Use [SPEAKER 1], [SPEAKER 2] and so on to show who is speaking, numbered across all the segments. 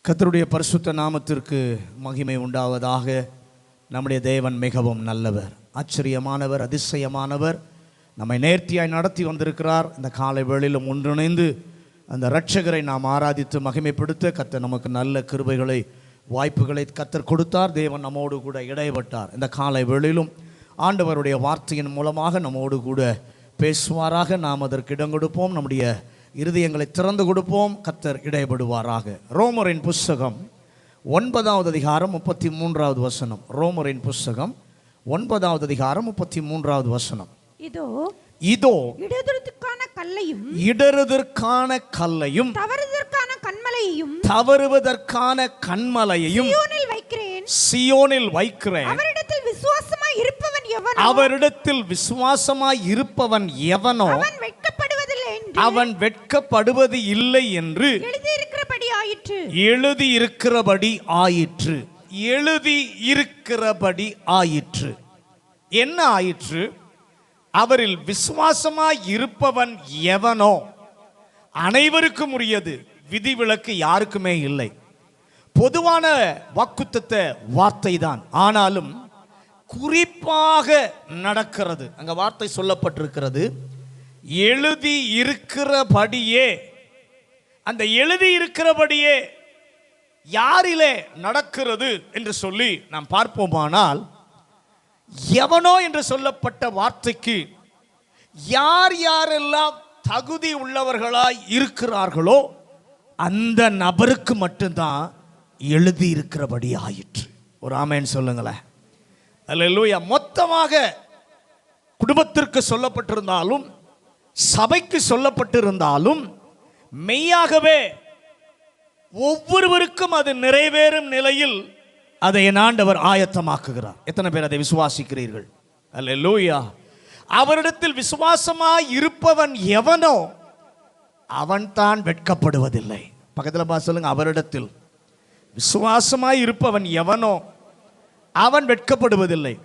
[SPEAKER 1] கர்த்தருடைய பரிசுத்த நாமத்திற்கு மகிமை உண்டாவதாக. நம்முடைய தேவன் மிகவும் நல்லவர், ஆச்சரியமானவர், அதிசயமானவர். நம்மை நேர்த்தியாய் நடத்தி வந்திருக்கிறார். இந்த காலை வேளையிலும் ஒன்றிணைந்து அந்த இரட்சகரை நாம் ஆராதித்து மகிமைப்படுத்த கர்த்தர் நமக்கு நல்ல கிருபைகளை, வாய்ப்புகளை கர்த்தர் கொடுத்தார். தேவன் நம்மோடு கூட இடைப்பட்டார். இந்த காலை வேளையிலும் ஆண்டவருடைய வார்த்தையின் மூலமாக நம்மோடு கூட பேசுவாராக. நாம் அதற்கு இடம் கொடுப்போம். நம்முடைய இருதயங்களை திறந்து கொடுப்போம். கர்த்தர் இடைப்படுவாராக. ரோமரின் புஸ்தகம் 9வது அதிகாரம் 33வது வசனம். ரோமரின் புஸ்தகம் 9வது அதிகாரம் 33வது வசனம். இதோ இடறுவதற்கான கல்லையும் தவறுவதற்கான கண்மலையையும் சீயோனில் வைக்கிறேன். அவரிடத்தில் விசுவாசமாய் இருப்பவன் எவனோ அவன் வெட்கப்படுவது இல்லை என்று எழுதியிருக்கிறபடி ஆயிற்று. என்ன ஆயிற்று? அவரில் விசுவாசமாய் இருப்பவன் எவனோ அனைவருக்கும் உரியது, விதிவிலக்கு யாருக்குமே இல்லை. பொதுவான வாக்குத்தத்த வார்த்தை தான், ஆனாலும் குறிப்பாக நடக்கிறது. அங்க வார்த்தை சொல்லப்பட்டிருக்கிறது, எழுதி இருக்கிறபடியே. அந்த எழுதி இருக்கிறபடியே யாரிலே நடக்கிறது என்று சொல்லி நாம் பார்ப்போமானால், எவனோ என்று சொல்லப்பட்ட வார்த்தைக்கு யார் யாரெல்லாம் தகுதி உள்ளவர்களாய் இருக்கிறார்களோ அந்த நபருக்கு மட்டும்தான் எழுதி இருக்கிறபடி ஆயிற்று. ஒரு ஆமென் சொல்லுங்களேன். அல்லேலூயா. மொத்தமாக குடும்பத்திற்கு சொல்லப்பட்டிருந்தாலும், சபைக்கு சொல்லப்பட்டிருந்தாலும், மெய்யாகவே ஒவ்வொருவருக்கும் அது நிறைவேறும் நிலையில் அதை என் ஆண்டவர் ஆயத்தமாக்குகிறார். எத்தனை பேர் அதை விசுவாசிக்கிறீர்கள்? அல்லேலூயா. அவரிடத்தில் விசுவாசமாய் இருப்பவன் எவனோ அவன் தான் வெட்கப்படுவதில்லை. பக்கத்தில் பார்த்து சொல்லுங்க, அவரிடத்தில் விசுவாசமாய் இருப்பவன் எவனோ அவன் வெட்கப்படுவதில்லை.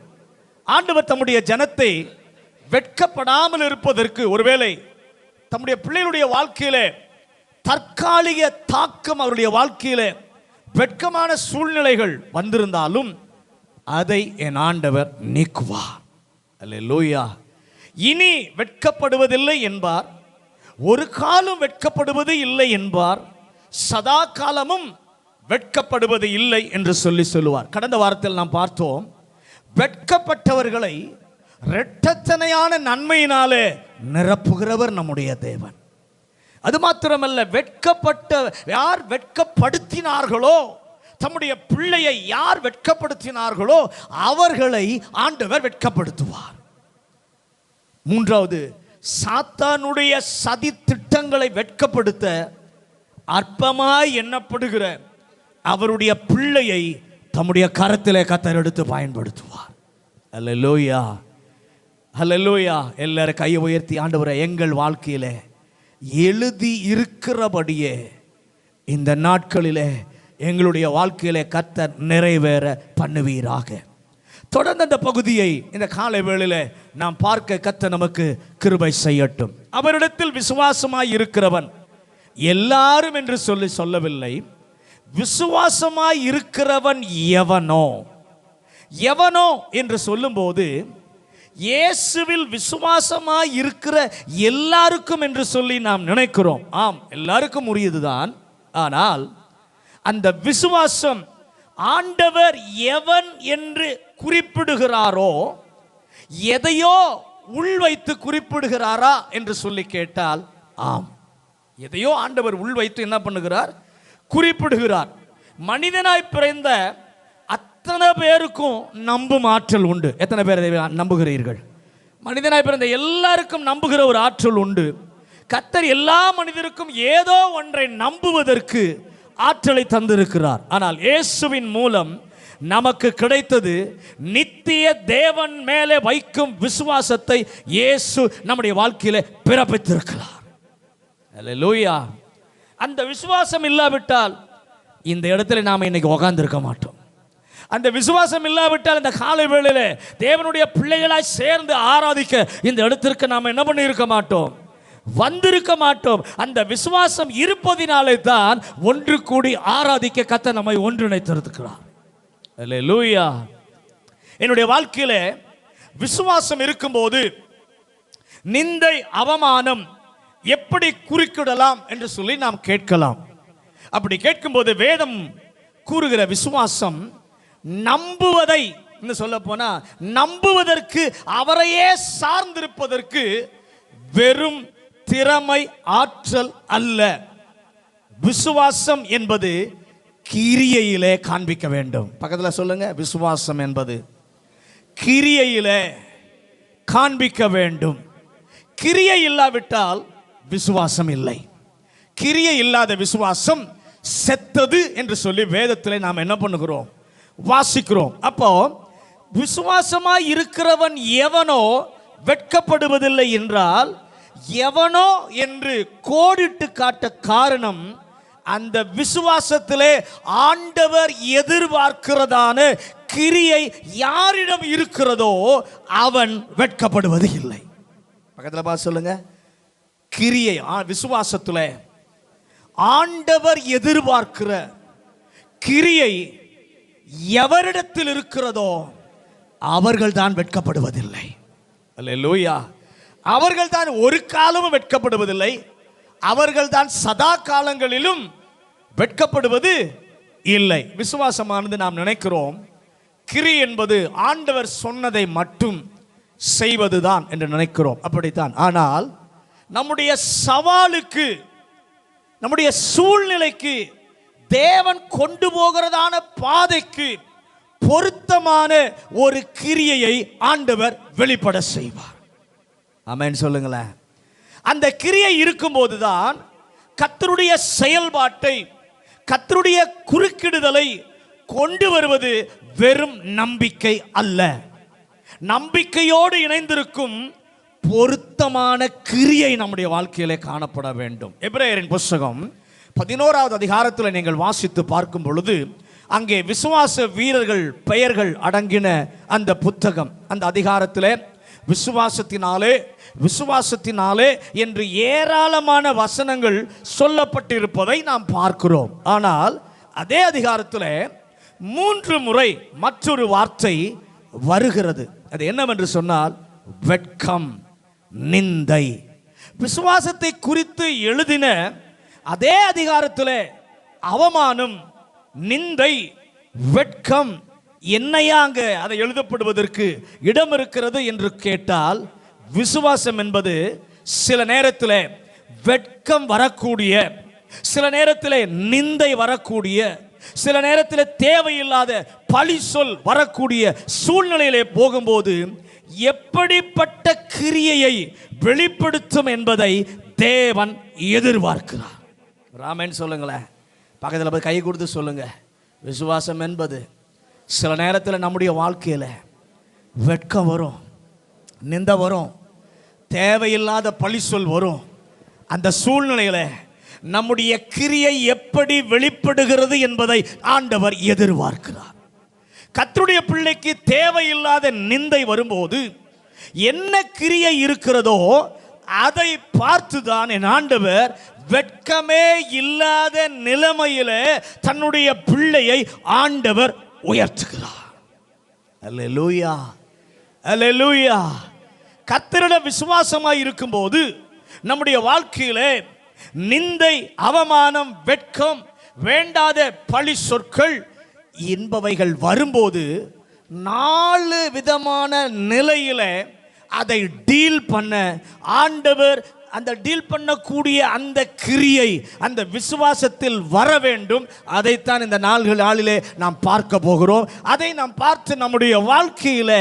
[SPEAKER 1] ஆண்டவர் தம்முடைய ஜனத்தை வெட்கப்படாமல் இருப்பதற்கு ஒருவேளை தம்முடைய பிள்ளைகளுடைய வாழ்க்கையிலே தற்காலிக தாக்கம், அவருடைய வாழ்க்கையிலே வெட்கமான சூழ்நிலைகள் வந்திருந்தாலும் அதை என் ஆண்டவர் நீக்குவார். அல்லேலூயா. இனி வெட்கப்படுவதில்லை என்பார், ஒரு காலம் வெட்கப்படுவது இல்லை என்பார், சதா காலமும் வெட்கப்படுவது இல்லை என்று சொல்லுவார். கடந்த வாரத்தில் நாம் பார்த்தோம், வெட்கப்பட்டவர்களை இரட்டத்தனையான நன்மையினாலே நிரப்புகிறவர் நம்முடைய தேவன். அது மாத்திரமல்ல, யார் வெட்கப்படுத்தினார்களோ, தம்முடைய பிள்ளையை யார் வெட்கப்படுத்தினார்களோ அவர்களை ஆண்டவர் வெட்கப்படுத்துவார். மூன்றாவது, சாத்தானுடைய சதி திட்டங்களை வெட்கப்படுத்த அற்பமாய் எண்ணப்படுகிற அவருடைய பிள்ளையை தம்முடைய கரத்திலே கர்த்தர் எடுத்து பயன்படுத்துவார். அல்லேலூயா, அல்லேலூயா. எல்லாரும் கையை உயர்த்தி, ஆண்டவரே, எங்கள் வாழ்க்கையிலே எழுதி இருக்கிறபடியே இந்த நாட்களிலே எங்களுடைய வாழ்க்கையிலே கர்த்தர் நிறைவேற பண்ணுவீராக. தொடர்ந்து அந்த பகுதியை இந்த காலை வேளையிலே நாம் பார்க்க கர்த்தர் நமக்கு கிருபை செய்யட்டும். அவரிடத்தில் விசுவாசமாய் இருக்கிறவன் எல்லாரும் என்று சொல்லவில்லை, விசுவாசமாய் இருக்கிறவன் எவனோ என்று சொல்லும்போது இயேசுவில் விசுவாசமாய் இருக்கிற எல்லாருக்கும் என்று சொல்லி நாம் நினைக்கிறோம். ஆம், எல்லாருக்கும் உரியதுதான். ஆனால் அந்த விசுவாசம் ஆண்டவர் எவன் என்று குறிப்பிடுகிறாரோ, எதையோ உள்வைத்து குறிப்பிடுகிறாரா என்று சொல்லி கேட்டால் ஆம், எதையோ ஆண்டவர் உள்வைத்து என்ன பண்ணுகிறார்? குறிப்பிடுகிறார். மனிதனாய் பிறந்த அத்தனை பேருக்கும் நம்பும் ஆற்றல் உண்டு. எத்தனை பேர் நம்புகிறீர்கள்? மனிதனாய் பிறந்த எல்லாருக்கும் நம்புகிற ஒரு ஆற்றல் உண்டு. கர்த்தர் எல்லா மனிதருக்கும் ஏதோ ஒன்றை நம்புவதற்கு ஆற்றலை தந்திருக்கிறார். ஆனால் இயேசுவின் மூலம் நமக்கு கிடைத்தது நித்திய தேவன் மேலே வைக்கும் விசுவாசத்தை இயேசு நம்முடைய வாழ்க்கையிலே பிறப்பித்திருக்கிறார். அல்லேலூயா. அந்த விசுவாசம் இல்லாவிட்டால் இந்த இடத்துல நாம் இன்னைக்கு உட்கார்ந்திருக்க மாட்டோம். அந்த விசுவாசம் இல்லாவிட்டால் இந்த காலை வேளையிலே தேவனுடைய பிள்ளைகளாய் சேர்ந்து ஆராதிக்க இந்த இடத்திற்கு நாம் என்ன பண்ணி இருக்க மாட்டோம், வந்திருக்க மாட்டோம். அந்த விசுவாசம் இருப்பதினாலே தான் ஒன்று கூடி ஆராதிக்க கர்த்தர் நம்மை ஒன்றிணைத்திருக்கிறார். அல்லேலூயா. என்னுடைய வாழ்க்கையில விசுவாசம் இருக்கும்போது நிந்தை அவமானம் எப்படி குறுக்கிடலாம் என்று சொல்லி நாம் கேட்கலாம். அப்படி கேட்கும்போது வேதம் கூறுகிற விசுவாசம் நம்புவதை சொல்ல போனா நம்புவதற்கு, அவரையே சார்ந்திருப்பதற்கு வெறும் திறமை ஆற்றல் அல்ல. விசுவாசம் என்பது கிரியையிலே காண்பிக்க வேண்டும். பக்கத்துல சொல்லுங்க, விசுவாசம் என்பது கிரியையிலே காண்பிக்க வேண்டும். கிரியை இல்லாவிட்டால் விசுவாசம் இல்லை. கிரியை இல்லாத விசுவாசம் செத்தது என்று சொல்லி வேதத்தில் நாம் என்ன பண்ணுகிறோம், வாசிக்கிறோம். அப்போ விசுவாசமாய் இருக்கிறவன் எவனோ வெட்கப்படுவதில்லை என்றால், எவனோ என்று கோடிட்டு காட்ட காரணம், அந்த விசுவாசத்திலே ஆண்டவர் எதிர்பார்க்கிறதான கிரியை யாரிடம் இருக்கிறதோ அவன் வெட்கப்படுவது இல்லை. பக்கத்தில் பார்த்து சொல்லுங்க, கிரியை விசுவாசத்துல ஆண்டவர் எதிர்பார்க்கிற கிரியை எவரிடத்தில் இருக்கிறதோ அவர்கள் தான் வெட்கப்படுவதில்லை. அல்லேலூயா. அவர்கள் தான் ஒரு காலமும் வெட்கப்படுவதில்லை. அவர்கள் தான் சதா காலங்களிலும் வெட்கப்படுவது இல்லை. விசுவாசமானது நாம் நினைக்கிறோம் கிரி என்பது ஆண்டவர் சொன்னதை மட்டும் செய்வதுதான் என்று நினைக்கிறோம். அப்படித்தான். ஆனால் நம்முடைய சவாலுக்கு, நம்முடைய சூழ்நிலைக்கு, தேவன் கொண்டு போகிறதான பாதைக்கு பொருத்தமான ஒரு கிரியையை ஆண்டவர் வெளிப்பட செய்வார். ஆமென் சொல்லுங்களேன். அந்த கிரியை இருக்கும்போதுதான் கர்த்தருடைய செயல்பாட்டை, கர்த்தருடைய குறுக்கிடுதலை கொண்டு வருவது வெறும் நம்பிக்கை அல்ல. நம்பிக்கையோடு இணைந்திருக்கும் பொருத்தமான கிரியை நம்முடைய வாழ்க்கையிலே காணப்பட வேண்டும். எபிரேயரின் புத்தகம் 11வது அதிகாரத்தில் நீங்கள் வாசித்து பார்க்கும் பொழுது அங்கே விசுவாச வீரர்கள் பெயர்கள் அடங்கின அந்த புத்தகம், அந்த அதிகாரத்திலே விசுவாசத்தினாலே விசுவாசத்தினாலே என்று ஏராளமான வசனங்கள் சொல்லப்பட்டிருப்பதை நாம் பார்க்கிறோம். ஆனால் அதே அதிகாரத்தில் 3 முறை மற்றொரு வார்த்தை வருகிறது. அது என்னவென்று சொன்னால் வெட்கம், நிந்தை. விசுவாசத்தை குறித்து எழுதின அதே அதிகாரத்தில் அவமானம், நிந்தை, வெட்கம் என்னையாங்க அதை எழுதப்படுவதற்கு இடம் இருக்கிறது என்று கேட்டால், விசுவாசம் என்பது சில நேரத்தில் வெட்கம் வரக்கூடிய, சில நேரத்தில் நிந்தை வரக்கூடிய, சில நேரத்தில் தேவையில்லாத பழி சொல் வரக்கூடிய சூழ்நிலையிலே போகும்போது எப்படிப்பட்ட கிரியையை வெளிப்படுத்தும் என்பதை தேவன் எதிர்பார்க்கிறார். ராமன் சொல்லுங்களேன், பக்கத்தில் போய் கை கொடுத்து சொல்லுங்க, விசுவாசம் என்பது சில நேரத்தில் நம்முடைய வாழ்க்கையில் வெட்கம் வரும், நிந்த வரும், தேவையில்லாத பழி சொல் வரும். அந்த சூழ்நிலையில் நம்முடைய கிரியை எப்படி வெளிப்படுகிறது என்பதை ஆண்டவர் எதிர்பார்க்கிறார். கர்த்தருடைய பிள்ளைக்கு தேவையில்லாத நிந்தை வரும்போது என்ன கிரியை இருக்கிறதோ அதை பார்த்துதான் என் ஆண்டவர் வெட்கமே இல்லாத நிலைமையில தன்னுடைய பிள்ளையை ஆண்டவர் உயர்த்துகிறார். அல்லேலூயா, அல்லேலூயா. கர்த்தரிடம் விசுவாசமாய் இருக்கும்போது நம்முடைய வாழ்க்கையிலே நிந்தை, அவமானம், வெட்கம், வேண்டாத பழி சொற்கள் என்பவைகள் வரும்போது 4 விதமான நிலையில அதை டீல் பண்ண ஆண்டவர், அந்த டீல் பண்ணக்கூடிய அந்த கிரியை அந்த விசுவாசத்தில் வர வேண்டும். அதைத்தான் இந்த நாளிலே நாம் பார்க்க போகிறோம். அதை நாம் பார்த்து நம்முடைய வாழ்க்கையில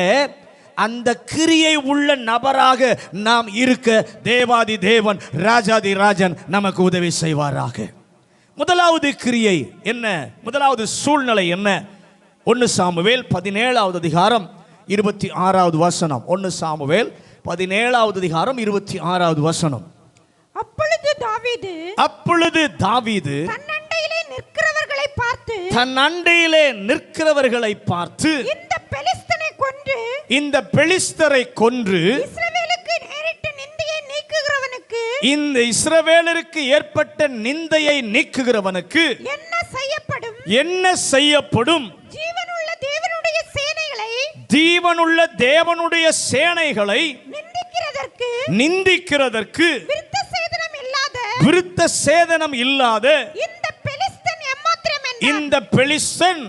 [SPEAKER 1] அந்த கிரியை உள்ள நபராக நாம் இருக்க தேவாதி தேவன், ராஜாதி ராஜன் நமக்கு உதவி செய்வாராக. முதலாவது கிரியை என்ன? முதலாவது சூழ்நிலை என்ன? 1 சாமுவேல் 17வது அதிகாரம் 26வது வசனம். 1 சாமுவேல் 17வது அதிகாரம் 26வது வசனம்.
[SPEAKER 2] அப்பொழுது தாவீது
[SPEAKER 1] தன் அண்டையிலே நிற்கிறவர்களை பார்த்து இந்த பெலிஸ்தரை கொன்று
[SPEAKER 2] இஸ்ரவேலுக்கு நேரிட்ட நிந்தையை நீக்குகிறவனுக்கு
[SPEAKER 1] இந்த இஸ்ரவேலருக்கு ஏற்பட்ட நிந்தையை நீக்குகிறவனுக்கு என்ன செய்யப்படும்? ஜீவனுள்ள தேவனுடைய சேனைகளை நிந்திக்கிறதற்கு விருத்த சேதனம் இல்லாத இந்த பெலிஸ்தன்.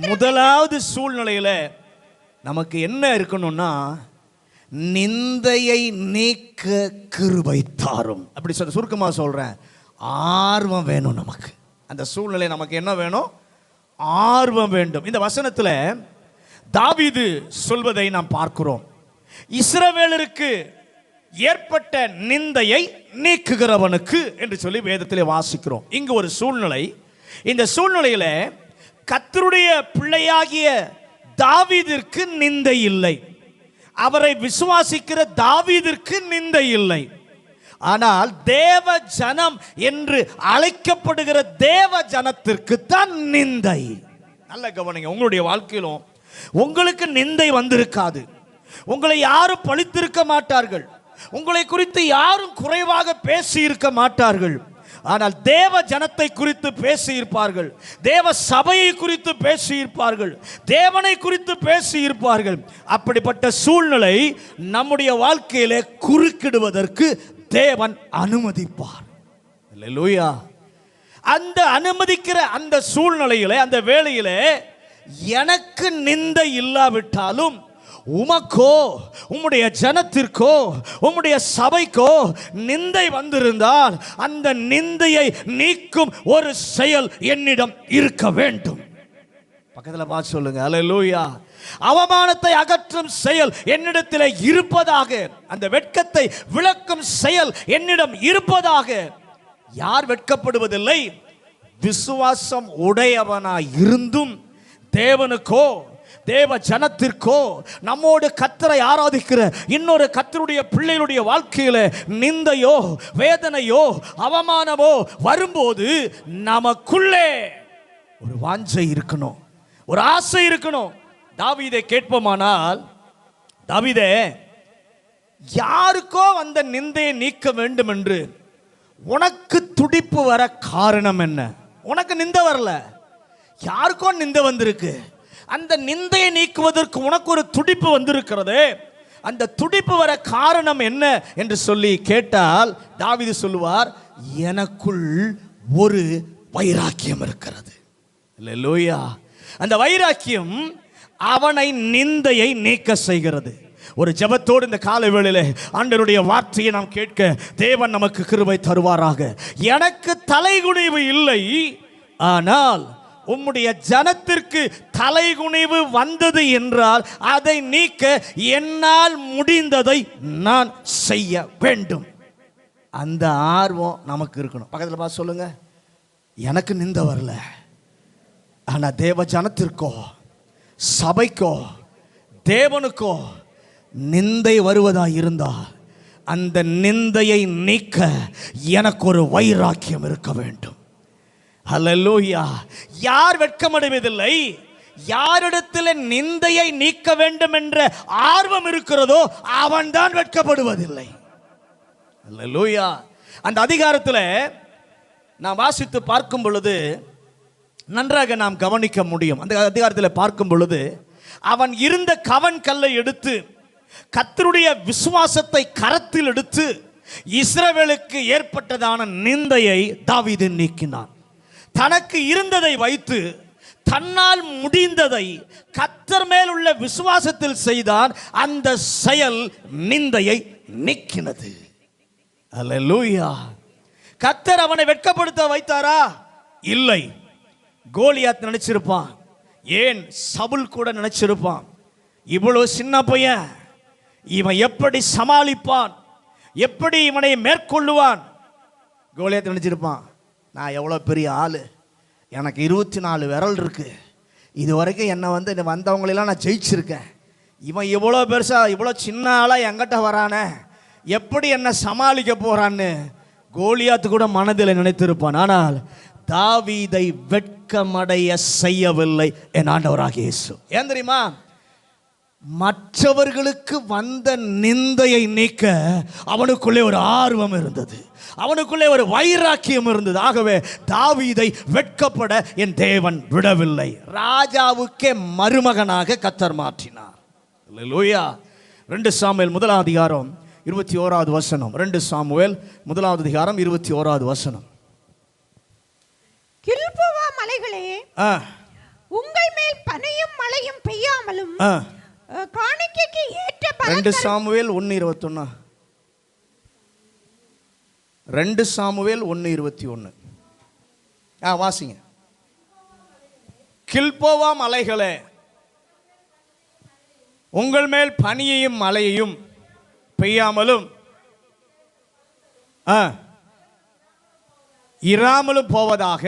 [SPEAKER 1] முதலாவது சூழ்நிலையில நமக்கு என்ன இருக்கணும்னா, நிந்தையை நீக்க கிருபை தாரும். அப்படி சுருக்கமா சொல்றேன், ஆர்வம் வேணும் நமக்கு. அந்த சூழ்நிலை நமக்கு என்ன வேணும்? ஆர்வம் வேண்டும். இந்த வசனத்துல தாவீது சொல்வதை நாம் பார்க்கிறோம். இஸ்ரவேலருக்கு ஏற்பட்ட நிந்தையை நீக்குகிறவனுக்கு என்று சொல்லி வேதத்திலே வாசிக்கிறோம். இங்கு ஒரு சூழ்நிலை. இந்த சூழ்நிலையில கர்த்தருடைய பிள்ளையாகிய தாவீதிற்கு நிந்தை இல்லை, அவரை விசுவாசிக்கிற தாவீதிற்கு நிந்தை இல்லை. ஆனால் தேவ ஜனம் என்று அழைக்கப்படுகிற தேவ ஜனத்திற்கு தான் நிந்தை. நல்ல கவனிங்க, உங்களுடைய வாழ்க்கையிலும் உங்களுக்கு நிந்தை வந்திருக்காது. உங்களை யாரும் பழித்திருக்க மாட்டார்கள், உங்களை குறித்து யாரும் குறைவாக பேசி இருக்க மாட்டார்கள். ஆனால் தேவ ஜனத்தை குறித்து பேசியிருப்பார்கள், தேவ சபையை குறித்து பேசியிருப்பார்கள், தேவனை குறித்து பேசியிருப்பார்கள். அப்படிப்பட்ட சூழ்நிலை நம்முடைய வாழ்க்கையிலே குறுக்கிடுவதற்கு தேவன் அனுமதிப்பார். அல்லேலூயா. அந்த அனுமதிக்கிற அந்த சூழ்நிலையிலே, அந்த வேளையிலே எனக்கு நிந்தை இல்லாவிட்டாலும் உமக்கோ உம்முடைய ஜனத்திற்கோ உம்முடைய சபைக்கோ நிந்தை வந்திருந்தால் அந்த நிந்தையை நீக்கும் ஒரு செயல் என்னிடம் இருக்க வேண்டும். பக்கத்தில் பார்த்து சொல்லுங்க, அல்லேலூயா. அவமானத்தை அகற்றும் செயல் என்னிடத்தில் இருப்பதாக, அந்த வெட்கத்தை விளக்கும் செயல் என்னிடம் இருப்பதாக. யார் வெட்கப்படுவதில்லை? விசுவாசம் உடையவனாய் இருந்தும் தேவனுக்கோ தேவ ஜனத்திற்கோ நம்மோடு கர்த்தரை ஆராதிக்கிற இன்னொரு கர்த்தருடைய பிள்ளைகளுடைய வாழ்க்கையில நிந்தையோ வேதனையோ அவமானமோ வரும்போது நமக்குள்ளே ஒரு வாஞ்சை இருக்கணும், ஒரு ஆசை இருக்கணும். தாவீதை கேட்போமானால், தாவீதே, யாருக்கோ அந்த நிந்தையை நீக்க வேண்டும் என்று உனக்கு துடிப்பு வர காரணம் என்ன? உனக்கு நிந்தை வரல, யாருக்கோ நிந்தை வந்திருக்கு. அந்த நிந்தையை நீக்குவதற்கு உனக்கு ஒரு துடிப்பு வந்திருக்கிறது. அந்த துடிப்பு வர காரணம் என்ன என்று சொல்லி கேட்டால் தாவீது சொல்லுவார், எனக்குள் ஒரு வைராக்கியம் இருக்கிறது. அல்லேலூயா. அந்த வைராக்கியம் அவனை நிந்தையை நீக்க செய்கிறது. ஒரு ஜெபத்தோடு இந்த காலை வேளையிலே ஆண்டவருடைய வார்த்தையை நாம் கேட்க தேவன் நமக்கு கிருபை தருவாராக. எனக்கு தலைகுனிவு இல்லை, ஆனால் உம்முடைய ஜனத்திற்கு தலைகுனிவு வந்தது என்றால் அதை நீக்க என்னால் முடிந்ததை நான் செய்ய வேண்டும். அந்த ஆர்வம் நமக்கு இருக்கணும். பக்கத்தில் பார்த்து சொல்லுங்க, எனக்கு நிந்தை வரல, ஆனால் தேவ ஜனத்திற்கோ சபைக்கோ தேவனுக்கோ நிந்தை வருவதா இருந்தால் அந்த நிந்தையை நீக்க எனக்கு ஒரு வைராக்கியம் இருக்க வேண்டும். அல்லேலூயா. யார் வெட்கமடைவதில்லை? யாரிடத்தில் நிந்தையை நீக்க வேண்டும் என்ற ஆர்வம் இருக்கிறதோ அவன்தான் வெட்கப்படுவதில்லை. அல்லேலூயா. அந்த அதிகாரத்தில் நாம் வாசித்து பார்க்கும் பொழுது நன்றாக நாம் கவனிக்க முடியும். அந்த அதிகாரத்தில் பார்க்கும் பொழுது அவன் இருந்த கவன் கல்லை எடுத்து கர்த்தருடைய விசுவாசத்தை கரத்தில் எடுத்து இஸ்ரவேலுக்கு ஏற்பட்டதான நிந்தையை தாவீது நீக்கினான். தனக்கு இருந்ததை வைத்து தன்னால் முடிந்ததை கர்த்தர் மேல் உள்ள விசுவாசத்தில் செய்தான். அந்த செயல் நிந்தையை நீக்கினது. அல்லேலூயா. கர்த்தர் அவனை வெட்கப்படுத்த வைத்தாரா? இல்லை. கோலியாத் நினைச்சிருப்பான், ஏன் சவுல் கூட நினைச்சிருப்பான், இவ்வளவு சின்ன பையன், இவன் எப்படி சமாளிப்பான், எப்படி இவனை மேற்கொள்ளுவான்? கோலியாத் நினைச்சிருப்பான், நான் எவ்வளோ பெரிய ஆள், எனக்கு 24 விரல் இருக்கு, இது வரைக்கும் என்னை வந்தவங்களெல்லாம் நான் ஜெயிச்சிருக்கேன், இவன் இவ்வளோ பெருசா இவ்வளோ சின்ன ஆளாக என்கிட்ட வரானே, எப்படி என்னை சமாளிக்க போறான்னு கோலியாத்து கூட மனதில் நினைத்திருப்பான். ஆனால் தாவீதை வெட்கமடைய செய்யவில்லை என் ஆண்டவராகிய இயேசு. ஏன் தெரியுமா? மற்றவர்களுக்கு வந்த நிந்தையை நீக்க அவனுக்குள்ளே ஒரு ஆர்வம் இருந்தது, அவனுக்குள்ளே ஒரு வைராக்கியம் இருந்தது. ஆகவே தாவீதை வெட்கப்பட என் தேவன் விடவில்லை. ராஜாவுக்கே மருமகனாக கர்த்தர் மாற்றினார். அல்லேலூயா. 2 சாமுவேல் 1 வசனம். 2 சாமுவேல் 1
[SPEAKER 2] கில்போவா மலைகளே, உங்கள் மேல் பனியும் மழையும் பெய்யாமலும் காணிக்கைக்கு ஏற்ற
[SPEAKER 1] 2 சாமுவேல் 1:21. 2 சாமுவேல் 1:21 வாசிங்க. கில்போவா மலைகளே, உங்கள் மேல் பனியையும் மழையையும் பெய்யாமலும் இராமலும் போவதாக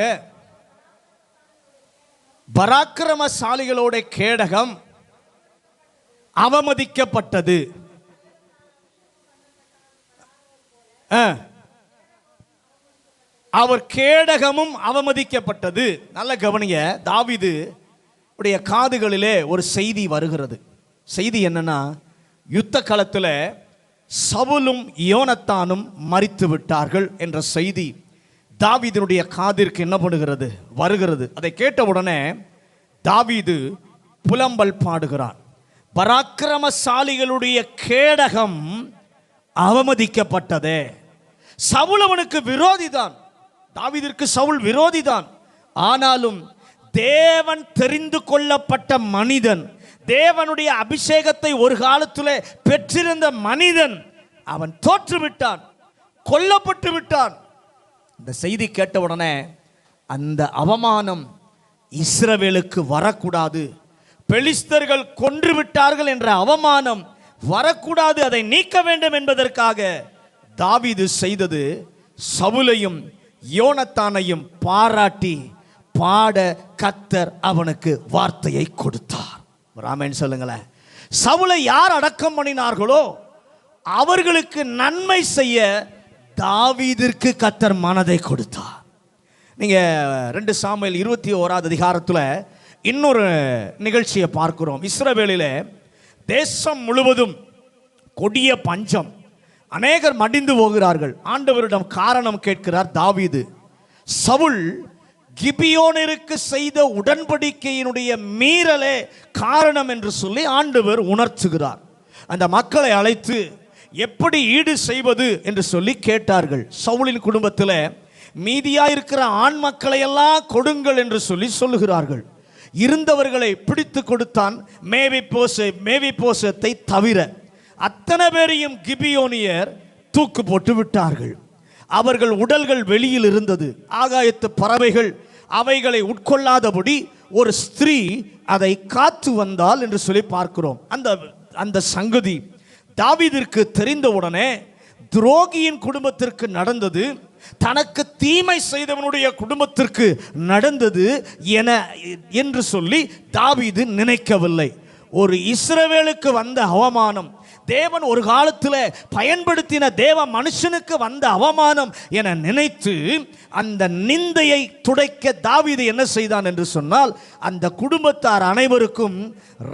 [SPEAKER 1] பராக்கிரமசாலிகளோட கேடகம் அவமதிக்கப்பட்டது. அவர் கேடகமும் அவமதிக்கப்பட்டது. நல்ல கவனிங்க. தாவீது உடைய காதுகளிலே ஒரு செய்தி வருகிறது. செய்தி என்னன்னா, யுத்த களத்தில் சவுலும் யோனத்தானும் மரித்து விட்டார்கள் என்ற செய்தி தாவீதினுடைய காதிற்கு என்ன பண்ணுகிறது, வருகிறது. அதை கேட்டவுடனே தாவீது புலம்பல் பாடுகிறான். பராக்கிரமசாலிகளுடைய கேடகம் அவமதிக்கப்பட்டதே. சவுல் அவனுக்கு விரோதிதான், தாவீதிற்கு சவுல் விரோதிதான். ஆனாலும் தேவன் தெரிந்து கொள்ளப்பட்ட மனிதன், தேவனுடைய அபிஷேகத்தை ஒரு காலத்தில் பெற்றிருந்த மனிதன், அவன் தோற்றுவிட்டான், கொல்லப்பட்டு விட்டான். இந்த செய்தி கேட்டவுடனே அந்த அவமானம் இஸ்ரவேலுக்கு வரக்கூடாது, பெலிஸ்தர்கள் கொன்று விட்டார்கள் என்ற அவமானம் வரக்கூடாது, அதை நீக்க வேண்டும் என்பதற்காக தாவீது செய்தது, சவுலையும் யோனத்தானையும் பாராட்டி பாட கர்த்தர் அவனுக்கு வார்த்தையை கொடுத்தார். ஆமென் சொல்லுங்களேன். சவுலை யார் அடக்கம் பண்ணினார்களோ அவர்களுக்கு நன்மை செய்ய தாவீதிற்கு கர்த்தர் மனதை கொடுத்தார். நீங்க 2 சாமுவேல் 21 இன்னொரு நிகழ்ச்சியை பார்க்கிறோம். இஸ்ரவேலிலே தேசம் முழுவதும் கொடிய பஞ்சம், அநேகர் மடிந்து போகிறார்கள். ஆண்டவரிடம் காரணம் கேட்கிறார் தாவீது. சவுல் கிபியோனிற்கு செய்த உடன்படிக்கையினுடைய மீறலே காரணம் என்று சொல்லி ஆண்டவர் உணர்த்துகிறார். அந்த மக்களை அழைத்து எப்படி ஈடு செய்வது என்று சொல்லி கேட்டார்கள். சவுலின் குடும்பத்தில் மீதியாயிருக்கிற ஆண் மக்களை எல்லாம் கொடுங்கள் என்று சொல்லி சொல்லுகிறார்கள். இருந்தவர்களை பிடித்து கொடுத்தான், மேவிபோசத்தை தவிர அத்தனை பேரையும் கிபியோனியர் தூக்கு போட்டு விட்டார்கள். அவர்கள் உடல்கள் வெளியில் இருந்தது. ஆகாயத்து பறவைகள் அவைகளை உட்கொள்ளாதபடி ஒரு ஸ்திரீ அதை காத்து வந்தாள் என்று சொல்லி பார்க்கிறோம். அந்த சங்கதி தாவீதிற்கு தெரிந்தவுடனே துரோகியின் குடும்பத்திற்கு நடந்தது, தனக்கு தீமை செய்தவனுடைய குடும்பத்திற்கு நடந்தது என்று சொல்லி தாவீது நினைக்கவில்லை. ஒரு இஸ்ரவேலுக்கு வந்த அவமானம், தேவன் ஒரு காலத்தில் பயன்படுத்தின தேவ மனுஷனுக்கு வந்த அவமானம் என நினைத்து அந்த நிந்தையை துடைக்க தாவீது என்ன செய்தான் என்று சொன்னால், அந்த குடும்பத்தார் அனைவருக்கும்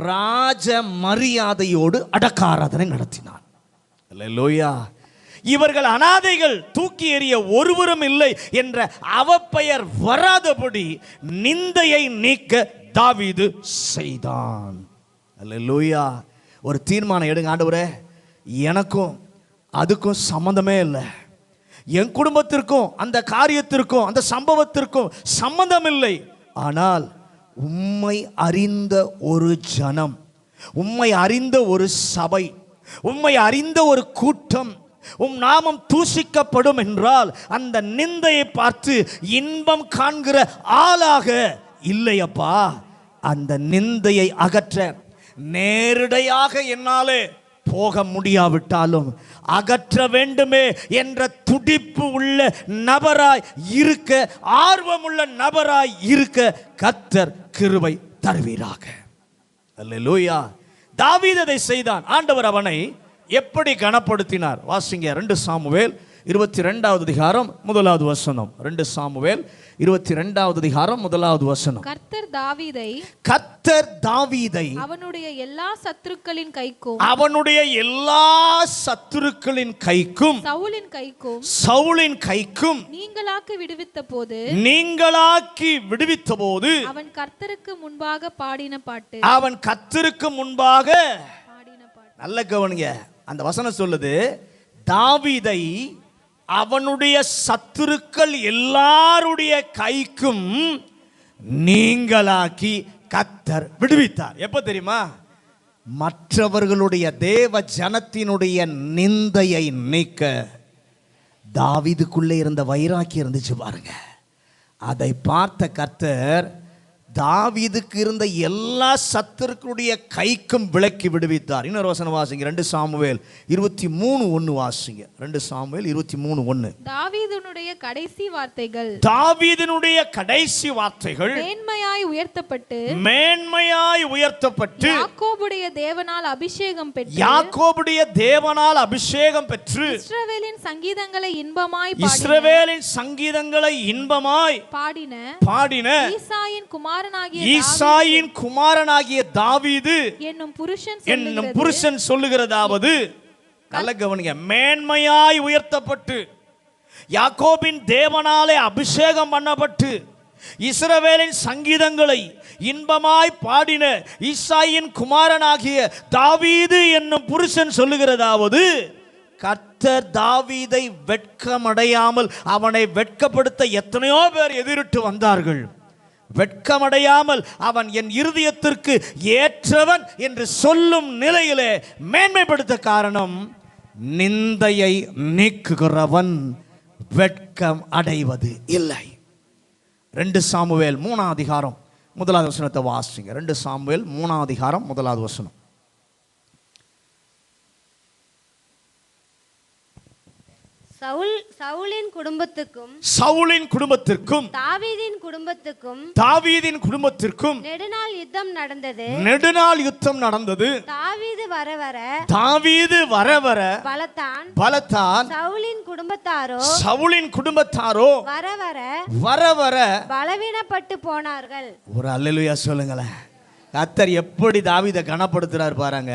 [SPEAKER 1] ராஜ மரியாதையோடு அடக்க ஆராதனை நடத்தினான். அல்லேலூயா. இவர்கள் அனாதைகள், தூக்கி எறிய ஒருவரும் இல்லை என்ற அவப்பெயர் வராதபடி நிந்தையை நீக்க தாவீது செய்தான். அல்லேலூயா. ஒரு தீர்மானம் எடுங்க. ஆண்டவரே, எனக்கும் அதுக்கும் சம்பந்தமே இல்லை, என் குடும்பத்திற்கும் அந்த காரியத்திற்கும் அந்த சம்பவத்திற்கும் சம்பந்தம் இல்லை. ஆனால் உம்மை அறிந்த ஒரு ஜனம், உம்மை அறிந்த ஒரு சபை, உம்மை அறிந்த ஒரு கூட்டம் நாமம் தூஷிக்கப்படும் என்றால் அந்த நிந்தையை பார்த்து இன்பம் காண்கிற ஆளாக இல்லையப்பா. அந்த நிந்தையை அகற்ற நேரடியாக என்னாலே போக முடியாவிட்டாலும் அகற்ற வேண்டுமே என்ற துடிப்பு உள்ள நபராய் இருக்க, ஆர்வமுள்ள நபராய் இருக்க கர்த்தர் கிருபை தருவீராக. அல்லேலூயா. தாவீது அதை செய்தான். ஆண்டவர் அவனை எப்படி கனப்படுத்தினார்? வாசிங்க 2 சாமுவேல் 22வது அதிகாரம் 1வது வசனம். 2 சாமுவேல் 22வது அதிகாரம் 1வது வசனம்.
[SPEAKER 3] கர்த்தர்
[SPEAKER 1] தாவீதை
[SPEAKER 3] அவனுடைய எல்லா சத்துருக்களின் கைக்கும் சவுலின் கைக்கும் நீங்களாக்கி விடுவித்த போது அவன் கர்த்தருக்கு முன்பாக பாடின பாட்டு.
[SPEAKER 1] நல்ல கவனிங்க, அந்த வசனம் சொல்லுது, தாவீதை அவனுடைய சத்துருக்கள் எல்லாருடைய கைக்கும் நீங்களாக்கி கர்த்தர் விடுவித்தார். எப்ப தெரியுமா? மற்றவர்களுடைய தேவ ஜனத்தினுடைய நிந்தையை நீக்க தாவீதுக்குள்ளே இருந்த வைராக்கியம் இருந்துச்சு பாருங்க. அதை பார்த்த கர்த்தர் தாவீதுக்கு இருந்த எல்லா சத்துருக்களுடைய கைக்கும் விலக்கி விடுவித்தார். இன்னொரு வசனம் வாசிங்க, 2 சாமுவேல் 23:1 வாசிங்க. 2 சாமுவேல் 23:1.
[SPEAKER 3] தாவீதினுடைய கடைசி வார்த்தைகள் மேன்மையாய் உயர்த்தப்பட்டு யாக்கோபுடைய தேவனால் அபிஷேகம் பெற்று இஸ்ரவேலின் சங்கீதங்களை இன்பமாய் பாடின ஈசாயின் குமாரனாகிய தாவீது என்னும் புருஷன் சொல்லுகிறதாவது, நல்ல கவனிங்க, மேன்மையாய் உயர்த்தப்பட்டு யாக்கோபின் தேவனாலே அபிஷேகம் பண்ணப்பட்டு இஸ்ரவேலின் சங்கீதங்களை இன்பமாய் பாடின ஈசாயின் குமாரனாகிய தாவீது என்னும் புருஷன் சொல்லுகிறதாவது, கர்த்தர் தாவீதை வெட்கமடையாமல் அவனை வெட்கப்படுத்த எத்தனையோ பேர் எதிரிட்டு வந்தார்கள். வெட்கமடையாமல் அவன் என் இருதயத்திற்கு ஏற்றவன் என்று சொல்லும் நிலையிலே மேன்மைப்படுத்த காரணம், நிந்தையை நீக்குகிறவன் வெட்கம் அடைவது இல்லை. 2 சாமுவேல் 3வது அதிகாரம் 1வது வசனத்தை வாசிங்க. 2 சாமுவேல் 3வது அதிகாரம் 1வது வசனம்.
[SPEAKER 4] சவுலின் குடும்பத்திற்கும்
[SPEAKER 1] தாவீதின் குடும்பத்திற்கும்
[SPEAKER 4] நெடுநாள் யுத்தம் நடந்தது.
[SPEAKER 1] தாவீது வர வர பலத்தான் சவுலின் குடும்பத்தாரோ வர வர
[SPEAKER 4] பலவீனப்பட்டு போனார்கள்.
[SPEAKER 1] ஒரு அல்லேலூயா சொல்லுங்களேன். கர்த்தர் எப்படி தாவீதை கனப்படுத்துறார் பாருங்க.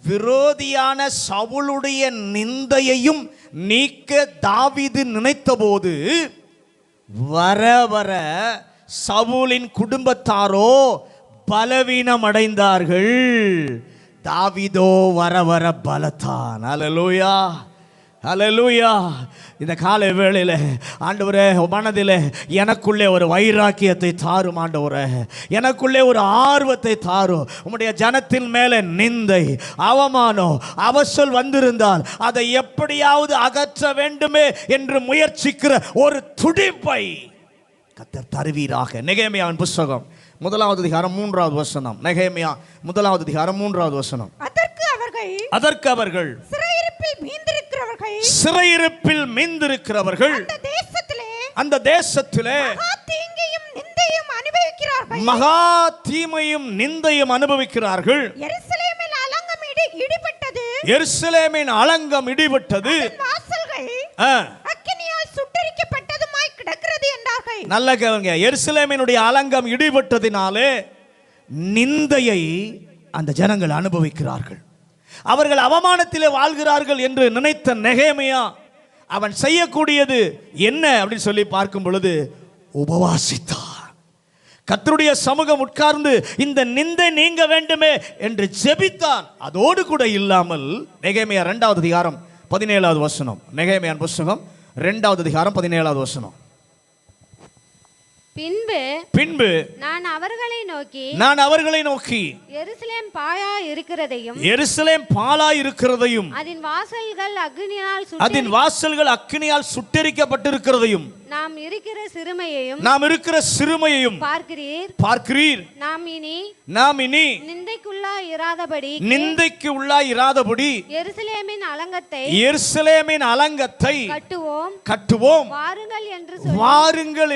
[SPEAKER 1] விரோதியான சவுலுடைய நிந்தையையும் நீக்க தாவீது நினைத்தபோது வர வர சவுலின் குடும்பத்தாரோ பலவீனம் அடைந்தார்கள். தாவீதோ வர வர பலத்தான். அல்லேலூயா, அல்லேலூயா. இந்த காலை வேளையில் ஆண்டவரே, மனதில் எனக்குள்ளே ஒரு வைராக்கியத்தை தாரும் ஆண்டவரே, எனக்குள்ளே ஒரு ஆர்வத்தை தாரும். உம்முடைய ஜனத்தின் மேலே நிந்தை, அவமானம், அவசல் வந்திருந்தால் அதை எப்படியாவது அகற்ற வேண்டுமே என்று முயற்சிக்கிற ஒரு துடிப்பை கர்த்தர் தருவீராக. நெகேமியாவின் புத்தகம் 1வது அதிகாரம் 3வது வசனம். நெகேமியா 1வது அதிகாரம் 3வது வசனம். அதற்கு அவர்கள் சிறையிருப்பில் மீந்திருக்கிறவர்கள் அந்த தேசத்திலே மகா தீமையும் நிந்தையும் அனுபவிக்கிறார்கள். எருசலேமின் அலங்கம் இடிபட்டது, நல்ல கேளுங்க. எருசலேமினுடைய அலங்கம் இடிபட்டதினாலே நிந்தையை அந்த ஜனங்கள் அனுபவிக்கிறார்கள். அவர்கள் அவமானத்திலே வாழ்கிறார்கள் என்று நினைத்த நெகேமியா அவன் செய்யக்கூடியது என்ன அப்படின்னு சொல்லி பார்க்கும் பொழுது உபவாசித்தார். கர்த்தருடைய சமூகம் உட்கார்ந்து இந்த நிந்தை நீங்க வேண்டுமே என்று ஜெபித்தான். அதோடு கூட இல்லாமல் நெகேமியா 2வது அதிகாரம் 17வது வசனம். நெகேமியாவின் புத்தகம் 2வது அதிகாரம் 17வது வசனம்.
[SPEAKER 4] பின்பு நான் அவர்களை நோக்கி எருசலேம் பாழா இருக்கிறதையும் அதன் வாசல்கள் அக்கினியால் சுட்டெரிக்கப்பட்டிருக்கிறதையும் நாம் இருக்கிற சிறுமையையும் பார்க்கிறீர். நாம் இனி நிந்தைக்கு உள்ளாயிராதபடி எருசலேமின் அலங்கத்தை கட்டுவோம் வாருங்கள்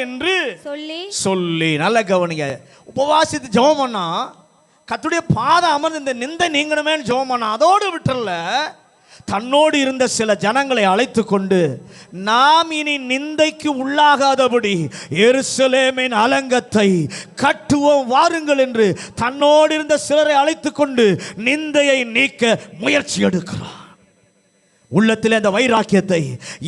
[SPEAKER 4] என்று சொல்லி. நல்ல கவனிங்க. உபவாசித்து ஜெபம் பண்ணா கர்த்தருடைய பாதம் அமர்ந்து இந்த நிந்தை நீங்கணுமேன்னு ஜெபம் பண்ணா அதோடு விட்டுறல, தன்னோடு இருந்த சில ஜனங்களை அழைத்து கொண்டு நாம் இனி நிந்தைக்கு உள்ளாகாதபடி எருசலேமின் அலங்கத்தை கட்டுவோம் வாருங்கள் என்று தன்னோடு இருந்த சிலரை அழைத்து கொண்டு நிந்தையை நீக்க முயற்சி எடுக்கிறார். உள்ளத்தில் அந்த வைராக்கியத்தை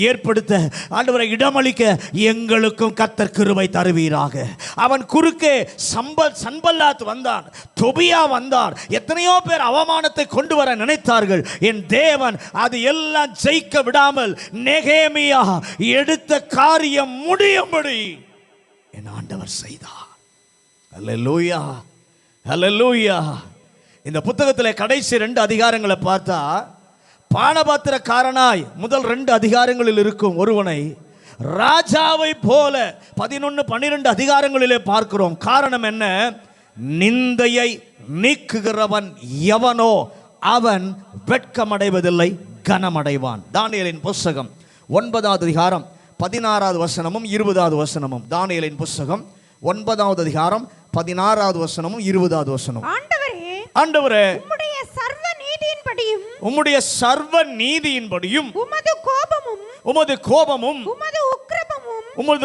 [SPEAKER 4] ஏற்படுத்த ஆண்டவரை இடமளிக்க எங்களுக்கும் கர்த்தர் கிருபை தருவீராக. அவன் குறுக்கே சன்பல்லாத் வந்தான், தொபியா வந்தான். எத்தனையோ பேர் அவமானத்தை கொண்டு வர நினைத்தார்கள். என் தேவன் அது எல்லாம் ஜெயிக்க விடாமல் நெகேமியா எடுத்த காரியம் முடியும்படி என் ஆண்டவர் செய்தார். அல்லேலூயா, அல்லேலூயா. இந்த புத்தகத்தில் கடைசி 2 அதிகாரங்களை பார்த்தா பானபாத்திரக்காரனாய் முதல் 2 அதிகாரங்களில் இருக்கும் ஒருவனை ராஜாவை போல 11, 12 அதிகாரங்களிலே பார்க்கிறோம். காரணம் என்ன? நிந்தையை நீக்குகிறவன் எவனோ அவன் வெட்கமடைவதில்லை, கனமடைவான். தானியேலின் புஸ்தகம் 9வது அதிகாரம் 16வது வசனமும் 20வது வசனமும். தானியேலின் புஸ்தகம் 9வது அதிகாரம் 16வது வசனமும் 20வது வசனம். ஆண்டவரே, உம்முடைய சர்வ நீதியின்படியும் உமது கோபமும் உமது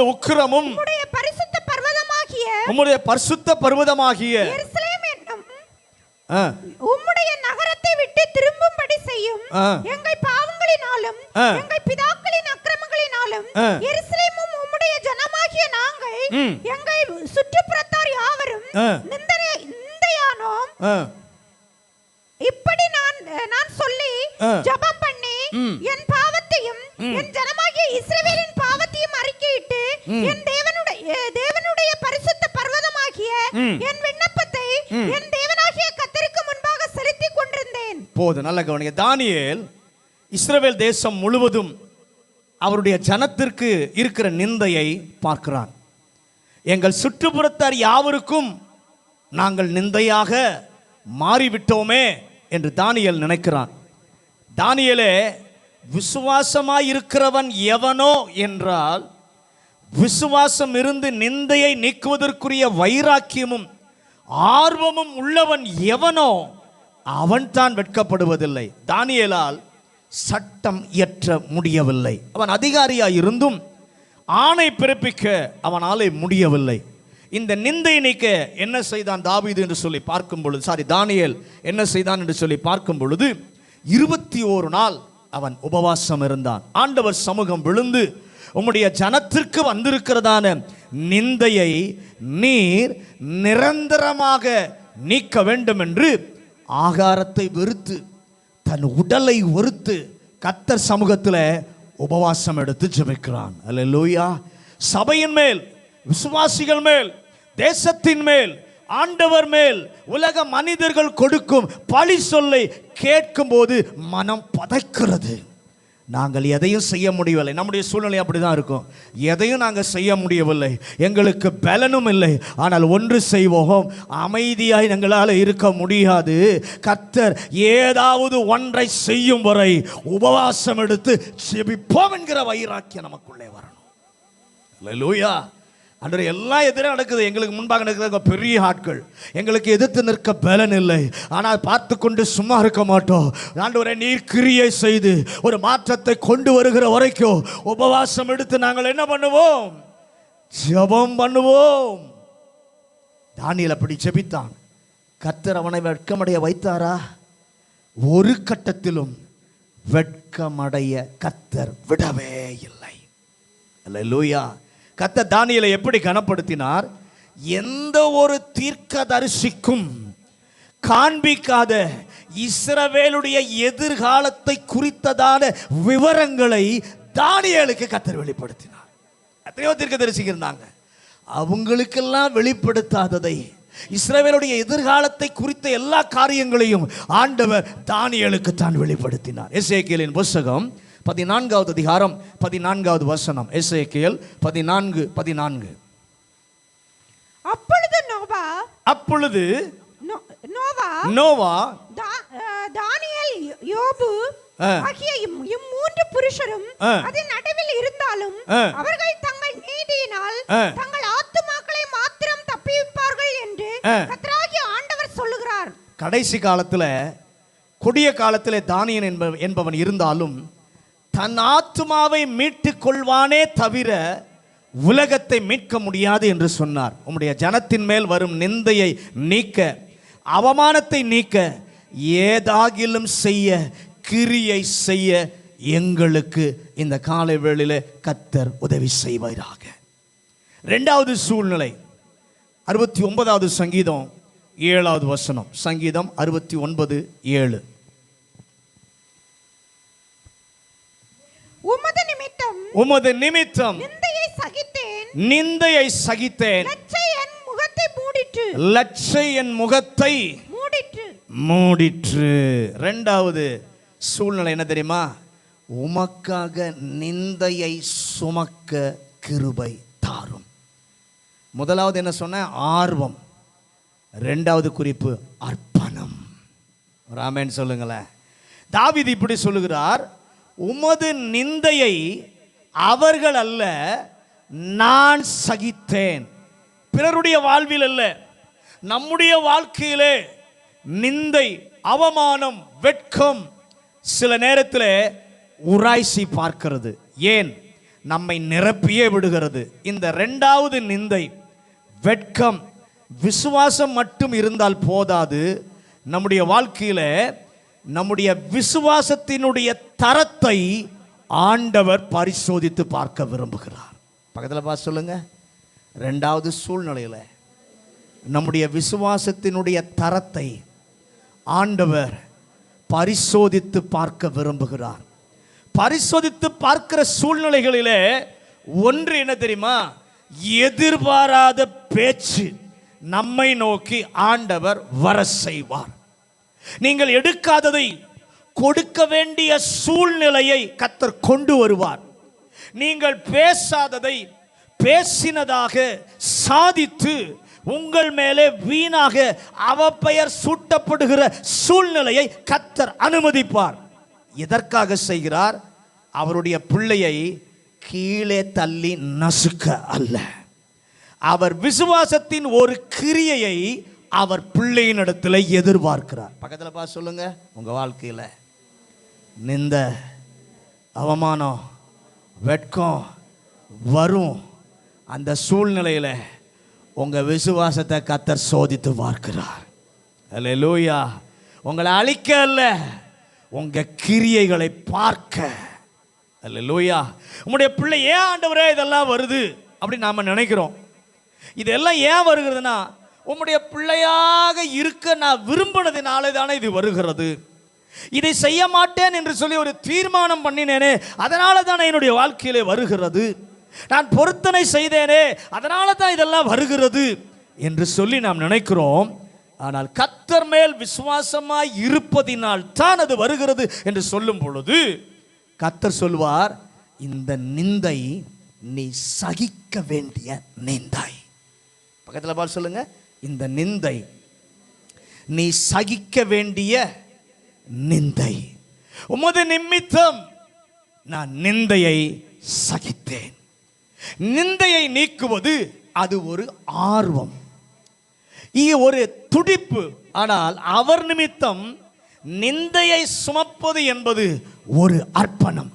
[SPEAKER 4] உக்கிரமும் உம்முடைய பரிசுத்த பர்வதமாகிய
[SPEAKER 2] உம்முடைய நகரத்தை விட்டு திரும்பும்படி செய்யும். எங்கள் பாவங்களினாலும் எங்கள் பிதாக்களின் அக்கிரமங்களினாலும் எருசலேமும் உம்முடைய ஜனமாகிய நாங்கள் எங்கள் சுற்றுப்புறத்தார் யாவரும் நிந்தையானோம். இப்படி நான் சொல்லி ஜெபம் பண்ணி என் பாவத்தையும் என் ஜனமாகிய இஸ்ரவேலின் பாவத்தையும் அறிக்கையிட்டு என் தேவனுடைய பரிசுத்த பர்வதமாகிய என் விண்ணப்பத்தை என் தேவனாகிய கர்த்தருக்கு முன்பாக செலுத்திக் கொண்டிருந்தேன்.
[SPEAKER 4] போது நல்ல கவனிங்க. தானியேல் இஸ்ரவேல் தேசம் முழுவதும் அவருடைய ஜனத்திற்கு இருக்கிற நிந்தையை பார்க்கிறான். எங்கள் சுற்றுப்புறத்தார் யாவருக்கும் நாங்கள் நிந்தையாக மாறிவிட்டோமே என்று தானியேல் நினைக்கிறான். தானியேலே, விசுவாசமாயிருக்கிறவன் எவனோ என்றால் விசுவாசம் இருந்து நிந்தையை நீக்குவதற்குரிய வைராக்கியமும் ஆர்வமும் உள்ளவன் எவனோ அவன் தான் வெட்கப்படுவதில்லை. தானியேலால் சட்டம் இயற்ற முடியவில்லை. அவன் அதிகாரியாய் இருந்தும் ஆணை பிறப்பிக்க அவனாலே முடியவில்லை. இந்த நிந்தை நீக்க என்ன செய்தான் தாவீது என்று சொல்லி பார்க்கும் பொழுது, தானியேல் என்ன செய்தான் என்று சொல்லி பார்க்கும் பொழுது 21 நாள் அவன் உபவாசம் இருந்தான். ஆண்டவர் சமூகம் விழுந்து, உம்முடைய ஜனத்திற்கு வந்திருக்கிறதான நிந்தையை நீர் நிரந்தரமாக நீக்க வேண்டும் என்று ஆகாரத்தை வெறுத்து தன் உடலை வெறுத்து கர்த்தர் சமூகத்தில் உபவாசம் எடுத்து ஜெபிக்கிறான். அல்லேலூயா. சபையின் மேல், விசுவாசிகள் மேல், தேசத்தின் மேல், ஆண்டவர் மேல் உலக மனிதர்கள் கொடுக்கும் பழி சொல்லை கேட்கும் போது மனம் பதைக்கிறது. நாங்கள் எதையும் செய்ய முடியவில்லை. நம்முடைய சூழ்நிலை அப்படிதான் இருக்கும். எதையும் நாங்கள் செய்ய முடியவில்லை, எங்களுக்கு பலனும் இல்லை. ஆனால் ஒன்று செய்வோம், அமைதியாய் எங்களால் இருக்க முடியாது. கர்த்தர் ஏதாவது ஒன்றை செய்யும் வரை உபவாசம் எடுத்து செபிப்போம் என்கிற வைராக்கியம் நமக்குள்ளே வரணும். அல்லேலூயா. அன்று எல்லாம் எதிராக நடக்குது. எங்களுக்கு முன்பாக நடக்கிற பெரிய ஆட்கள், எங்களுக்கு எதிர்த்து நிற்க பலன் இல்லை. ஆனால் பார்த்து கொண்டு சும்மா இருக்க மாட்டோம். ஆண்டவரே, நீர் கிரியை செய்து ஒரு மாற்றத்தை கொண்டு வருகிற வரைக்கும் உபவாசம் எடுத்து நாங்கள் என்ன பண்ணுவோம்? ஜெபம் பண்ணுவோம். தானியேல் அப்படி ஜெபித்தான். கர்த்தர் அவனை வெட்கமடைய வைத்தாரா? ஒரு கட்டத்திலும் வெட்கமடைய கர்த்தர் விடவே இல்லை. அல்லேலூயா. கர்த்தர் தானியேலை எப்படி கனப்படுத்தினார்? எந்த ஒரு தீர்க்கதரிசிக்கும் காண்பிக்காத இஸ்ரவேலுடைய எதிர்காலத்தை குறித்ததான விவரங்களை தானியேலுக்கு கர்த்தர் வெளிப்படுத்தினார். எத்தனையோ தீர்க்கதரிசிகள் இருந்தாங்க, அவங்களுக்கெல்லாம் வெளிப்படுத்தாததை, இஸ்ரவேலுடைய எதிர்காலத்தை குறித்த எல்லா காரியங்களையும் ஆண்டவர் தானியேலுக்கு தான் வெளிப்படுத்தினார். எசேக்கியேலின் புத்தகம் 14வது அதிகாரம் 14வது வசனம். எசேக்கியேல் 14:14. அப்பொழுது நோவா
[SPEAKER 2] தானியேல், யோபு ஆகிய இம்மூன்று புருஷரும் அதன் நடுவில் இருந்தாலும் அவர்கள் தங்கள் நீதியினால் தங்கள் ஆத்துமாக்களை மாத்திரம் தப்பிப்பார்கள் என்று கர்த்தராகிய ஆண்டவர் சொல்லுகிறார்.
[SPEAKER 4] கடைசி காலத்துல கொடிய காலத்திலே தானியன் என்பவன் இருந்தாலும் தன் ஆத்துமாவை மீட்டுக் கொள்வானே தவிர உலகத்தை மீட்க முடியாது என்று சொன்னார். உம்முடைய ஜனத்தின் மேல் வரும் நிந்தையை நீக்க, அவமானத்தை நீக்க, ஏதாகிலும் செய்ய, கிரியை செய்ய எங்களுக்கு இந்த காலை வேளையிலே கர்த்தர் உதவி செய்வாராக. இரண்டாவது சூழ்நிலை 69வது சங்கீதம் 7வது வசனம். சங்கீதம் 69:7. உமது நிமித்தம் நிந்தையை சகித்தேன், லட்சை என் முகத்தை மூடிற்று. இரண்டாவது சூழ்நிலை என்ன தெரியுமா? உமக்காக நிந்தையை சுமக்க கிருபை தாரும். முதலாவது என்ன சொன்ன? ஆர்வம். இரண்டாவது குறிப்பு அர்ப்பணம். ராமேன் சொல்லுங்களேன். தாவீது இப்படி சொல்லுகிறார், உமது நிந்தையை அவர்கள் அல்ல நான் சகித்தேன். பிறருடைய வாழ்வில் அல்ல, நம்முடைய வாழ்க்கையிலே நிந்தை, அவமானம், வெட்கம் சில நேரத்தில் உராய்ச்சி பார்க்கிறது. ஏன்? நம்மை நிரப்பியே விடுகிறது. இந்த இரண்டாவது நிந்தை, வெட்கம், விசுவாசம் மட்டும் இருந்தால் போதாது. நம்முடைய வாழ்க்கையில நம்முடைய விசுவாசத்தினுடைய தரத்தை ஆண்டவர் பரிசோதித்து பார்க்க விரும்புகிறார். பக்கத்தில் பார்த்து சொல்லுங்க. இரண்டாவது சூழ்நிலையில் நம்முடைய விசுவாசத்தினுடைய தரத்தை ஆண்டவர் பரிசோதித்து பார்க்க விரும்புகிறார். பரிசோதித்து பார்க்கிற சூழ்நிலைகளிலே ஒன்று என்ன தெரியுமா? எதிர்பாராத பேச்சு நம்மை நோக்கி ஆண்டவர் வர செய்வார். நீங்கள் எடுக்காததை கொடுக்க வேண்டிய சூழ்நிலையை கர்த்தர் கொண்டு வருவார். நீங்கள் பேசாததை பேசினதாக சாதித்து உங்கள் மேலே வீணாக அவப்பெயர் சூட்டப்படுகிற சூழ்நிலையை கர்த்தர் அனுமதிப்பார். எதற்காக செய்கிறார்? அவருடைய பிள்ளையை கீழே தள்ளி நசுக்க அல்ல. அவர் விசுவாசத்தின் ஒரு கிரியையை அவர் பிள்ளையின் இடத்துல எதிர்பார்க்கிறார். பக்கத்தில் பார்த்து சொல்லுங்க. உங்க வாழ்க்கையில் நிந்த, அவமானம், வெட்கம் வரும். அந்த சூழ்நிலையில் உங்க விசுவாசத்தை கர்த்தர் சோதித்து பார்க்கிறார். அல்லேலூயா. உங்களை அழிக்க அல்ல, உங்க கிரியைகளை பார்க்க. அல்லேலூயா. உங்களுடைய பிள்ளை ஏன் ஆண்டவரே இதெல்லாம் வருது அப்படி நாம நினைக்கிறோம். இதெல்லாம் ஏன் வருகிறதுனா, உம்முடைய பிள்ளையாக இருக்க நான் விரும்பினதினாலே தானே இது வருகிறது. இதை செய்ய மாட்டேன் என்று சொல்லி ஒரு தீர்மானம் பண்ணினேனே, அதனால தானே என்னுடைய வாழ்க்கையிலே வருகிறது. நான் பொருத்தனை செய்தேனே, அதனால தான் இதெல்லாம் வருகிறது என்று சொல்லி நாம் நினைக்கிறோம். ஆனால் கர்த்தர் மேல் விசுவாசமாய் இருப்பதினால் தான் அது வருகிறது என்று சொல்லும் பொழுது கர்த்தர் சொல்வார், இந்த நிந்தை நீ சகிக்க வேண்டிய நிந்தை. பக்கத்தில் பார்த்து சொல்லுங்க. இந்த நிந்தை நீ சகிக்க வேண்டிய நிந்தை. உமது நிமித்தம் நான் நிந்தையை சகித்தேன். நிந்தையை நீக்குவது அது ஒரு ஆர்வம், ஒரு துடிப்பு. ஆனால் அவர் நிமித்தம் நிந்தையை சுமப்பது என்பது ஒரு அர்ப்பணம்.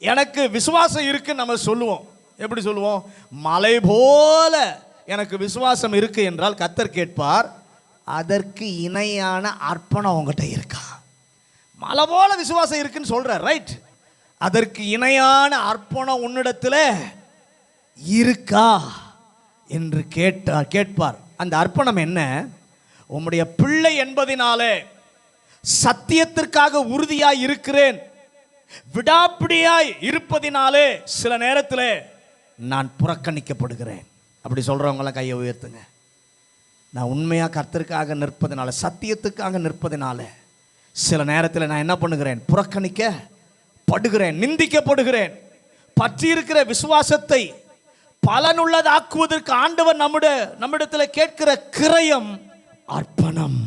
[SPEAKER 4] எனக்கு விசுவாசம் இருக்கு நம்ம சொல்லுவோம். எப்படி சொல்லுவோம்? மலை போல எனக்கு விசுவாசம் இருக்கு என்றால் கர்த்தர் கேட்பார், அதற்கு இணையான அர்ப்பணம் உங்ககிட்ட இருக்கா? மலை போல விசுவாசம் இருக்குன்னு சொல்ற, ரைட், அதற்கு இணையான அர்ப்பணம் உன்னிடத்தில் இருக்கா என்று கேட்பார். அந்த அர்ப்பணம் என்ன? உம்முடைய பிள்ளை என்பதினாலே சத்தியத்திற்காக உறுதியாய் இருக்கிறேன், விடாப்பிடியாய் இருப்பதினாலே சில நேரத்தில் நான் புறக்கணிக்கப்படுகிறேன். அப்படி சொல்றவங்களாம் கையை உயர்த்துங்க. நான் உண்மையாக கர்த்தருக்காக நிற்பதினால, சத்தியத்துக்காக நிற்பதினால சில நேரத்தில் நான் என்ன பண்ணுகிறேன்? புறக்கணிக்கப்படுகிறேன், நிந்திக்கப்படுகிறேன். பற்றி இருக்கிற விசுவாசத்தை பலனுள்ளதாக்குவதற்கு ஆண்டவர் நம்மிடத்தில் கேட்கிற கிரயம் அர்ப்பணம்.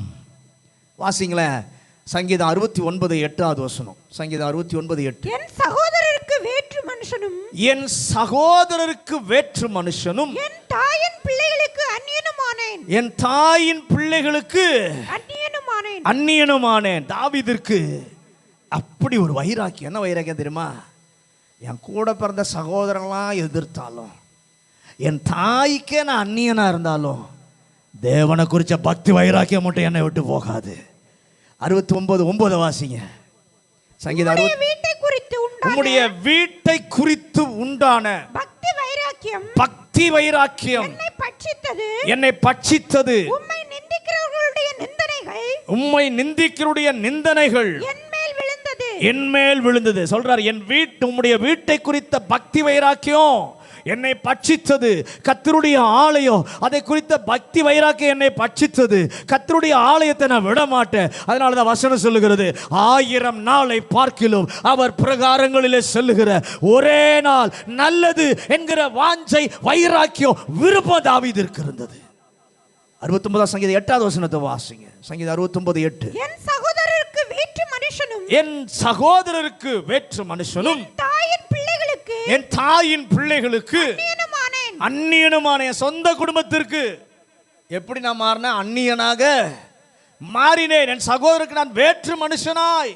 [SPEAKER 4] வாசிங்களேன். சங்கீதம் 69:8வது வசனம். சங்கீதம் 69:8.
[SPEAKER 2] என் சகோதரருக்கு வேற்று மனுஷனும்,
[SPEAKER 4] என் சகோதரருக்கு வேற்று மனுஷனும்,
[SPEAKER 2] என் தாயின் பிள்ளைகளுக்கு அந்நியனுமானேன்.
[SPEAKER 4] என் தாயின் பிள்ளைகளுக்கு
[SPEAKER 2] அந்நியனுமானேன்.
[SPEAKER 4] தாவீதிற்கு அப்படி ஒரு வைராக்கியம். என்ன வைராக்கியம் தெரியுமா? என் கூட பிறந்த சகோதரங்களாம் எதிர்த்தாலும், என் தாய்க்கே நான் அந்நியனா இருந்தாலும், தேவனை குறிச்ச பக்தி வைராக்கியம் மட்டும் என்னை விட்டு போகாது. 69:9 வாசிங்க. சங்கீதம் 60.
[SPEAKER 2] வீட்டை குறித்து உண்டான
[SPEAKER 4] உம்முடைய வீட்டை குறித்து உண்டான
[SPEAKER 2] பக்தி வைராக்கியம்
[SPEAKER 4] பக்தி வைராக்கியம் என்னை பட்சித்தது.
[SPEAKER 2] உம்மை நிந்திக்கிறவர்களுடைய நிந்தனைகள்
[SPEAKER 4] என் மேல் விழுந்தது. சொல்றார், உம்முடைய வீட்டை குறித்த பக்தி வைராக்கியம் என்னை பட்சித்தது. கர்த்தருடைய ஆலயம், அதை குறித்த பக்தி வைராக்கியம் என்னை பட்சித்தது. கர்த்தருடைய ஆலயத்தை நான் விட மாட்டேன். அதனால தான் வசனம் சொல்லுகிறது, 1000 நாளை பார்க்கிலும் அவர் பிரகாரங்களிலே செல்லுகிற ஒரே நாள் நல்லது என்கிற வாஞ்சை, வைராக்கியம், விருப்பம் தாவீதிற்கு இருந்தது. 69 சங்கீதம் 8வது வசனத்தை வாசிங்க. சங்கீதம் 69:8. என் சகோதரருக்கு வேற்று மனுஷனும் என் தாயின் பிள்ளைகளுக்கு அந்நியனுமான என் சொந்த குடும்பத்திற்கு எப்படி நான் மாறினேன்? அந்நியனாக மாறினேன். என் சகோதரருக்கு நான் வேற்று மனுஷனாய்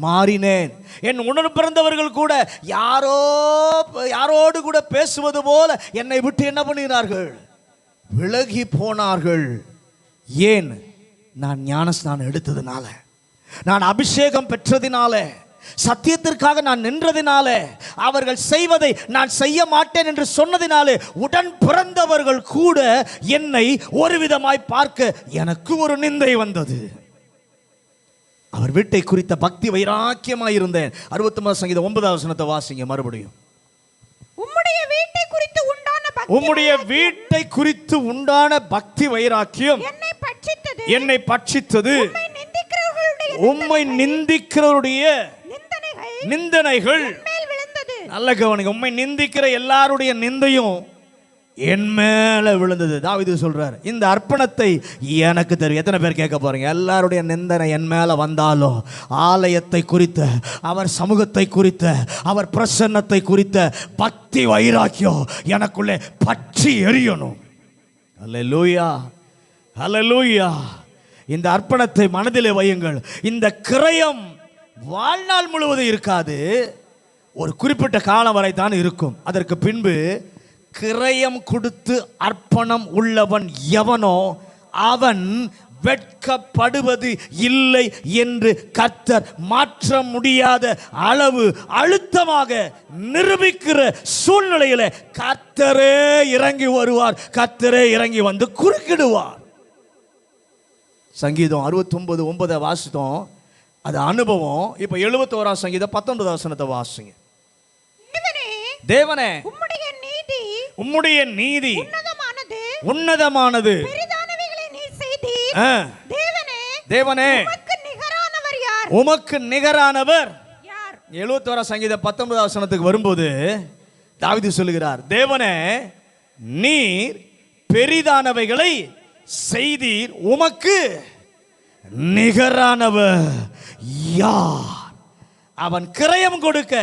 [SPEAKER 4] மாறினேன். என் உடன் பிறந்தவர்கள் கூட யாரோடு கூட பேசுவது போல என்னை விட்டு என்ன பண்ணுகிறார்கள்? விலகி போனார்கள். ஏன்? நான் ஞானஸ்நானம் எடுத்ததுனால, நான் அபிஷேகம் பெற்றதினால, சத்தியத்திற்காக நான் நின்றதினால, அவர்கள் செய்வதை நான் செய்ய மாட்டேன் என்று சொன்னதினாலே உடன் பிறந்தவர்கள் கூட என்னை ஒரு விதமாய் பார்க்க எனக்கு ஒரு நிந்தை வந்தது. அவர் வீட்டை குறித்த பக்தி வைராக்கியமாய் இருந்தேன். 69 சங்கீதம் 9வது வசனத்தை வாசிங்க மறுபடியும். உம்முடைய வீட்டை குறித்து உண்டான பக்தி வைராக்கியம் என்னை பட்சித்தது. உம்மை நிந்திக்கிறவருடைய நிந்தனைகள் நல்ல கவனிங்க. உம்மை நிந்திக்கிற எல்லாருடைய நிந்தையும் என் மேல விழுந்தது. தாவீது சொல்றார், இந்த அர்ப்பணத்தை எனக்கு தெரியும். எத்தனை பேர் கேட்க போறீங்க? எல்லாருடைய நிந்தனை என் மேல வந்தாலும், ஆலயத்தை குறித்த, அவர் சமூகத்தை குறித்த, அவர் பிரசன்னத்தை குறித்த பக்தி வைராக்கியம் எனக்குள்ளே பற்றி எரியணும். அல்லேலூயா, அல்லேலூயா. இந்த அர்ப்பணத்தை மனதிலே வையுங்கள். இந்த கிரயம் வாழ்நாள் முழுவதும் இருக்காது, ஒரு குறிப்பிட்ட காலம் வரை தான் இருக்கும். அதற்கு பின்பு கிரயம் கொடுத்து அர்ப்பணம் உள்ளவன் எவனோ அவன் வெட்கப்படுவது இல்லை என்று கர்த்தர் மாற்ற முடியாத அளவு அழுத்தமாக நிரூபிக்கிற சூழ்நிலையில கர்த்தரே இறங்கி வருவார். கர்த்தரே இறங்கி வந்து குறுக்கிடுவார். சங்கீதம் 69:9 வாசித்தோம், அது அனுபவம். இப்ப 71 சங்கீதம் 19 வசனத்தை வாசிங்க. தேவனே, உம்முடைய நீதி உன்னதமானது. தேவனே, உமக்கு நிகரானவர் யார்? 71 சங்கீதம் 19 வசனத்துக்கு வரும்போது தாவீது சொல்லுகிறார், தேவனே, நீர் பெரிதானவைகளை செய்தீர், உமக்கு நிகரானவர் யார்? அவன் கிரயம் கொடுக்க,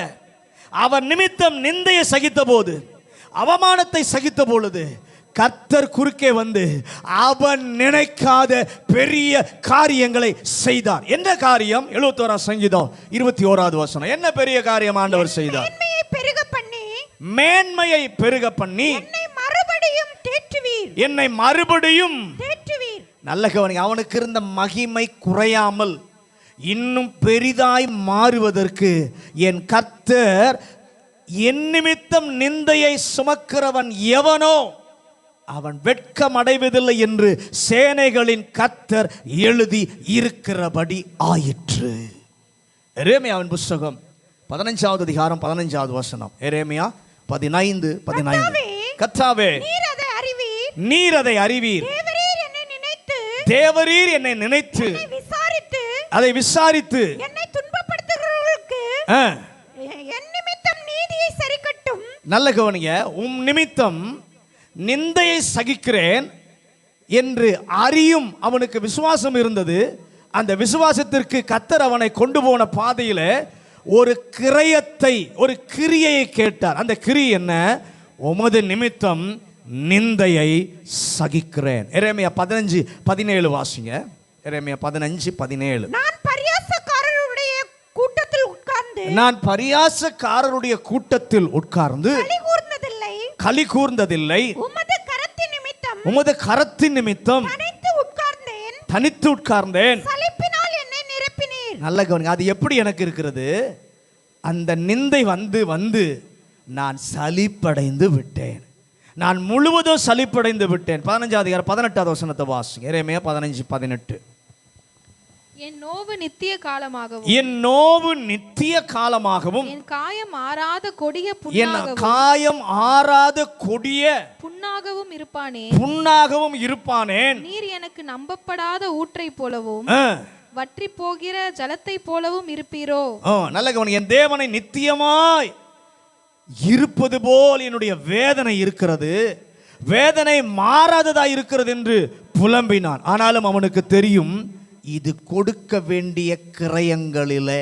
[SPEAKER 4] அவன் நிமித்தம் நிந்தையை சகித்த போது, அவமானத்தை சகித்த பொழுது கர்த்தர் குறுக்கே வந்து அவன் நினைக்காத பெரிய காரியங்களை செய்தார். என்ன காரியம்? 71 சங்கீதம் 21வது வசனம். என்ன பெரிய காரியம் ஆண்டவர் செய்தார்? மேன்மையை பெருக பண்ணி என்னை மறுபடியும் நல்ல கவனிங்க. அவனுக்கு இருந்த மகிமை குறையாமல் இன்னும் பெரிதாய் மாறுவதற்கு என் கர்த்தர் என் நிமித்தம் நிந்தையை சுமக்கிறவன் எவனோ அவன் வெட்கம் அடைவதில்லை என்று சேனைகளின் கர்த்தர் எழுதி இருக்கிறபடி ஆயிற்று. எரேமியாவின் புத்தகம் 15வது அதிகாரம் 15வது வசனம். எரேமியா 15:15. கர்த்தாவே, நீர் அதை அறிவீர். தேவரீர் என்னை நினைத்து அதை விசாரித்து என்னை துன்பப்படுத்துகிறவர்களுக்கு என் நிமித்தம் நீதியை சரிக்கட்டும். நல்ல கவனிங்க. நிமித்தம் நிந்தையை சகிக்கிறேன் என்று அறியும் அவனுக்கு விசுவாசம் இருந்தது. அந்த விசுவாசத்திற்கு கர்த்தர் அவனை கொண்டு போன பாதையில ஒரு கிரயத்தை, ஒரு கிரியையை கேட்டார். அந்த கிரியை என்ன? உமது நிமித்தம் நிந்தையை சகிக்கிறேன். எரேமியா 15:17 வாசிங்க.
[SPEAKER 1] எரேமியா 15:17.
[SPEAKER 2] நான் பரியாசக்காரருடைய கூட்டத்தில் உட்கார்ந்து
[SPEAKER 1] நான் பரியாசக்காரருடைய கூட்டத்தில் உட்கார்ந்து களி கூர்ந்ததில்லை.
[SPEAKER 2] உமது கரத்தின் நிமித்தம்
[SPEAKER 1] உமது கரத்தின் நிமித்தம் தனித்து உட்கார்ந்தேன்.
[SPEAKER 2] சலிப்பினால் என்னை நிரப்பினீர்.
[SPEAKER 1] நல்ல கவனிங்க, அது எப்படி எனக்கு இருக்கிறது? அந்த நிந்தை வந்து வந்து நான் சலிப்படைந்து விட்டேன். நான் முழுவதும் சலிப்படைந்து விட்டேன். 15:18 வசனத்தை வாசிங்க. எரேமியா 15:18.
[SPEAKER 3] என் நோவு நித்திய காலமாகவும்
[SPEAKER 1] என் நோவு நித்திய காலமாகவும்
[SPEAKER 3] என் காயம் ஆறாத கொடிய
[SPEAKER 1] என் காயம் ஆறாத கொடிய
[SPEAKER 3] புண்ணாகவும் இருப்பானேன்.
[SPEAKER 1] புண்ணாகவும் இருப்பானேன்.
[SPEAKER 3] நீர் எனக்கு நம்பப்படாத ஊற்றை போலவும் வற்றி போகிற ஜலத்தை போலவும் இருப்பீரோ.
[SPEAKER 1] நல்ல கவனி, என் தேவனை நித்தியமாய் இருப்பது போல் என்னுடைய வேதனை இருக்கிறது, வேதனை மாறாததா இருக்கிறது என்று புலம்பினான். ஆனாலும் அவனுக்கு தெரியும், இது கொடுக்க வேண்டிய கிரயங்களிலே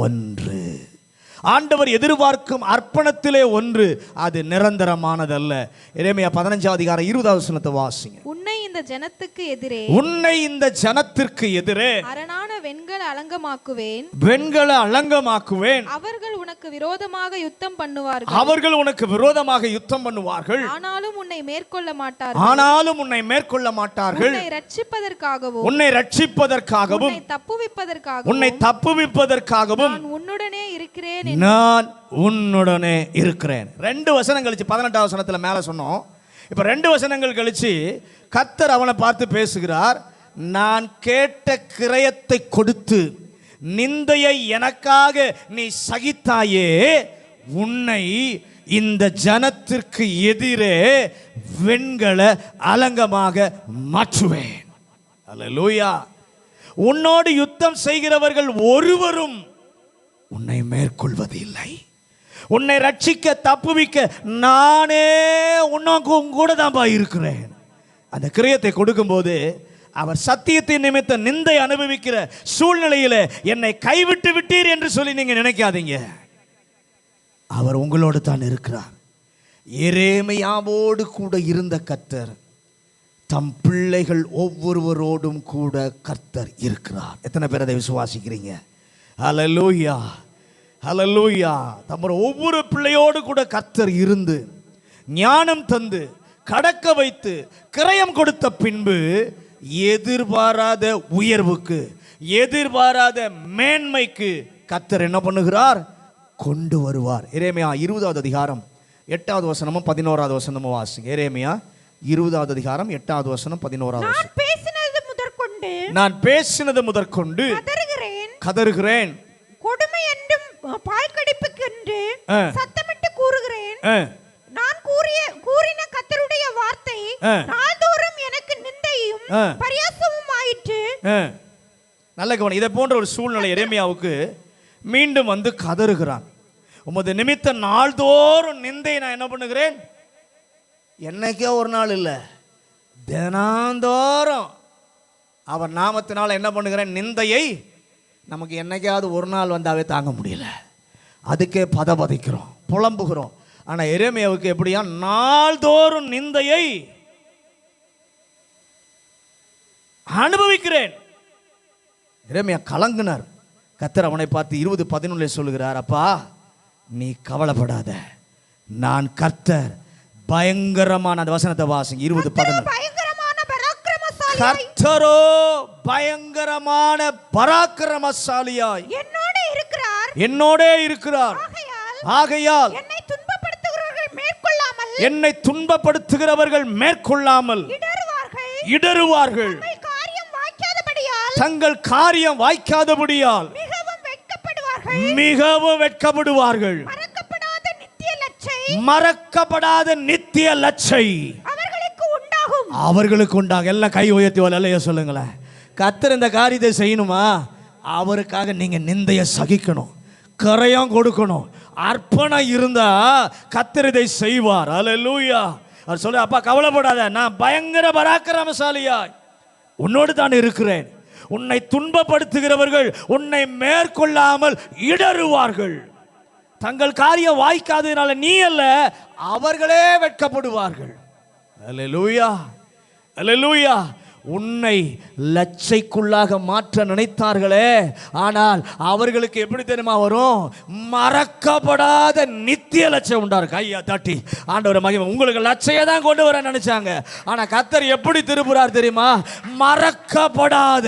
[SPEAKER 1] ஒன்று, ஆண்டவர் எதிர்பார்க்கும் அர்ப்பணத்திலே ஒன்று, அது நிரந்தரமானதல்ல. எரேமியா 15:20 வசனத்தை வாசிங்க.
[SPEAKER 3] உன்னை இந்த ஜனத்துக்கு எதிரே
[SPEAKER 1] உன்னை இந்த ஜனத்திற்கு எதிரே
[SPEAKER 3] அரணான வெண்கல அலங்கமாக்குவேன்.
[SPEAKER 1] வெண்கல அலங்கமாக்குவேன்.
[SPEAKER 3] அவர்கள் உனக்கு விரோதமாக யுத்தம் பண்ணுவார்கள்.
[SPEAKER 1] அவர்கள் உனக்கு விரோதமாக யுத்தம் பண்ணுவார்கள்.
[SPEAKER 3] ஆனாலும் உன்னை மேற்கொள்ள மாட்டார்கள்.
[SPEAKER 1] ஆனாலும் உன்னை மேற்கொள்ள மாட்டார்கள்.
[SPEAKER 3] உன்னை ரட்சிப்பதற்காகவும்
[SPEAKER 1] உன்னை ரட்சிப்பதற்காகவும்
[SPEAKER 3] உன்னை தப்புவிப்பதற்காகவும்
[SPEAKER 1] உன்னை தப்புவிப்பதற்காகவும்
[SPEAKER 3] நான் உன்னுடனே இருக்கிறேன்.
[SPEAKER 1] நான் உன்னுடனே இருக்கிறேன். 2 வசனம் கழிச்சு 18 வசனத்துல மேல சொன்னோம். இப்ப 2 வசனங்கள் கழிச்சு கர்த்தர் அவனை பார்த்து பேசுகிறார். நான் கேட்ட கிரயத்தை கொடுத்து நிந்தையை எனக்காக நீ சகித்தாயே, உன்னை இந்த ஜனத்திற்கு எதிரே வெண்கல அலங்கமாக மாற்றுவேன். அல்லேலூயா. உன்னோடு யுத்தம் செய்கிறவர்கள் ஒருவரும் உன்னை மேற்கொள்வது இல்லை. உன்னை ரட்சிக்க தப்புவிக்க நானே உனக்கும் கூட தான்பா இருக்கிறேன். அந்த கிரயத்தை கொடுக்கும்போது அவர் சத்தியத்தின் நிமித்த நிந்தை அனுபவிக்கிற சூழ்நிலையில என்னை கைவிட்டு விட்டீர் என்று சொல்லி நீங்க நினைக்காதீங்க. அவர் உங்களோடு தான் இருக்கிறார். எரேமியாவோடு கூட இருந்த கர்த்தர் தம் பிள்ளைகள் ஒவ்வொருவரோடும் கூட கர்த்தர் இருக்கிறார். எத்தனை பேர் அதை விசுவாசிக்கிறீங்க? ஹல்லேலூயா, ஹல்லேலூயா. தம்மோட ஒவ்வொரு பிள்ளையோடு கூட கர்த்தர் இருந்து ஞானம் தந்து கடக்க வைத்து கிரயம் கொடுத்த பின்பு எதிர்பாராத உயர்வுக்கு, எதிர்பாராத மேன்மைக்கு கர்த்தர் என்ன பண்ணுகிறார்? கொண்டு வருவார். எரேமியா 20:8 வசனமும் 11 வசனமும் வாசிங்க. எரேமியா 20:8 11
[SPEAKER 2] நான் பேசினது முதற்கொண்டு
[SPEAKER 1] கதறுகிறேன்.
[SPEAKER 2] கொடுமை என்றும் பால் கடிப்புக்கு என்று சத்தமிட்டு கூறுகிறேன். நான் கூறின கர்த்தருடைய வார்த்தை நாள்தோறும் எனக்கு நிந்தையும் பரியாசமும் ஆயிற்று.
[SPEAKER 1] நல்ல கவனம். இதை போன்ற ஒரு சூழ்நிலை எரேமியாவுக்கு மீண்டும் வந்து கதறுகிறான். உமது நிமித்த நாள்தோறும் நிந்தை நான் என்ன பண்ணுகிறேன்? என்னைக்கே ஒரு நாள் இல்லை, தினந்தோறும் அவர் நாமத்தினால என்ன பண்ணுகிறேன்? நிந்தையை நமக்கு என்னைக்காவது ஒரு நாள் வந்தாவே தாங்க முடியல, அதுக்கே பதபதிக்கிறோம், புலம்புகிறோம். ஆனால் எரேமியாவுக்கு எப்படியா? நாள்தோறும் நிந்தையை அனுபவிக்கிறேன். எரேமியா கலங்கினார். கர்த்தர் அவனை பார்த்து 20:11 சொல்லுகிறார், அப்பா நீ கவலைப்படாத, நான் கர்த்தர், பயங்கரமான, அந்த வசனத்தை வாசிங்க. 20:11. கர்த்தரோ பயங்கரமான பராக்கிரமசாலியாய் என்னோடே இருக்கிறார். ஆகையால் என்னை துன்பப்படுத்துகிறவர்கள் மேற்கொள்ளாமல் இடறுவார்கள். தங்கள் காரியம் வாய்க்காதபடியால் மிகவும் வெட்கப்படுவார்கள். மறக்கப்படாத நித்திய லட்சை அவர்களுக்கு உண்டாகும். எல்லாம் கை உயர்த்தி வலைய சொல்லுங்களேன். கர்த்தர் இந்த காரியத்தை செய்யணுமா? அவருக்காக நீங்க நிந்தைய சகிக்கணும், கரையம் கொடுக்கணும், அர்ப்பணம் இருந்தா கர்த்தர் இதை செய்வார். அல்லேலூயா. அவர் சொல்ல, அப்பா கவலைப்படாத, நான் பயங்கர பராக்கிரமசாலியாய் உன்னோடு தான் இருக்கிறேன். உன்னை துன்பப்படுத்துகிறவர்கள் உன்னை மேற்கொள்ளாமல் இடறுவார்கள். தங்கள் காரியம் வாய்க்காததுனால நீ அல்ல, அவர்களே வெட்கப்படுவார்கள். அல்லேலூயா, அல்லேலூயா.
[SPEAKER 4] உன்னை லட்சைக்குள்ளாக மாற்ற நினைத்தார்களே, ஆனால் அவர்களுக்கு எப்படி தெரியுமா வரும்? மறக்கப்படாத நித்திய லட்சம் உண்டாரு. கையா தட்டி ஆண்டவர் மகிமை. உங்களுக்கு லட்சையை தான் கொண்டு வர நினைச்சாங்க, ஆனா கர்த்தர் எப்படி திருப்புறார் தெரியுமா? மறக்கப்படாத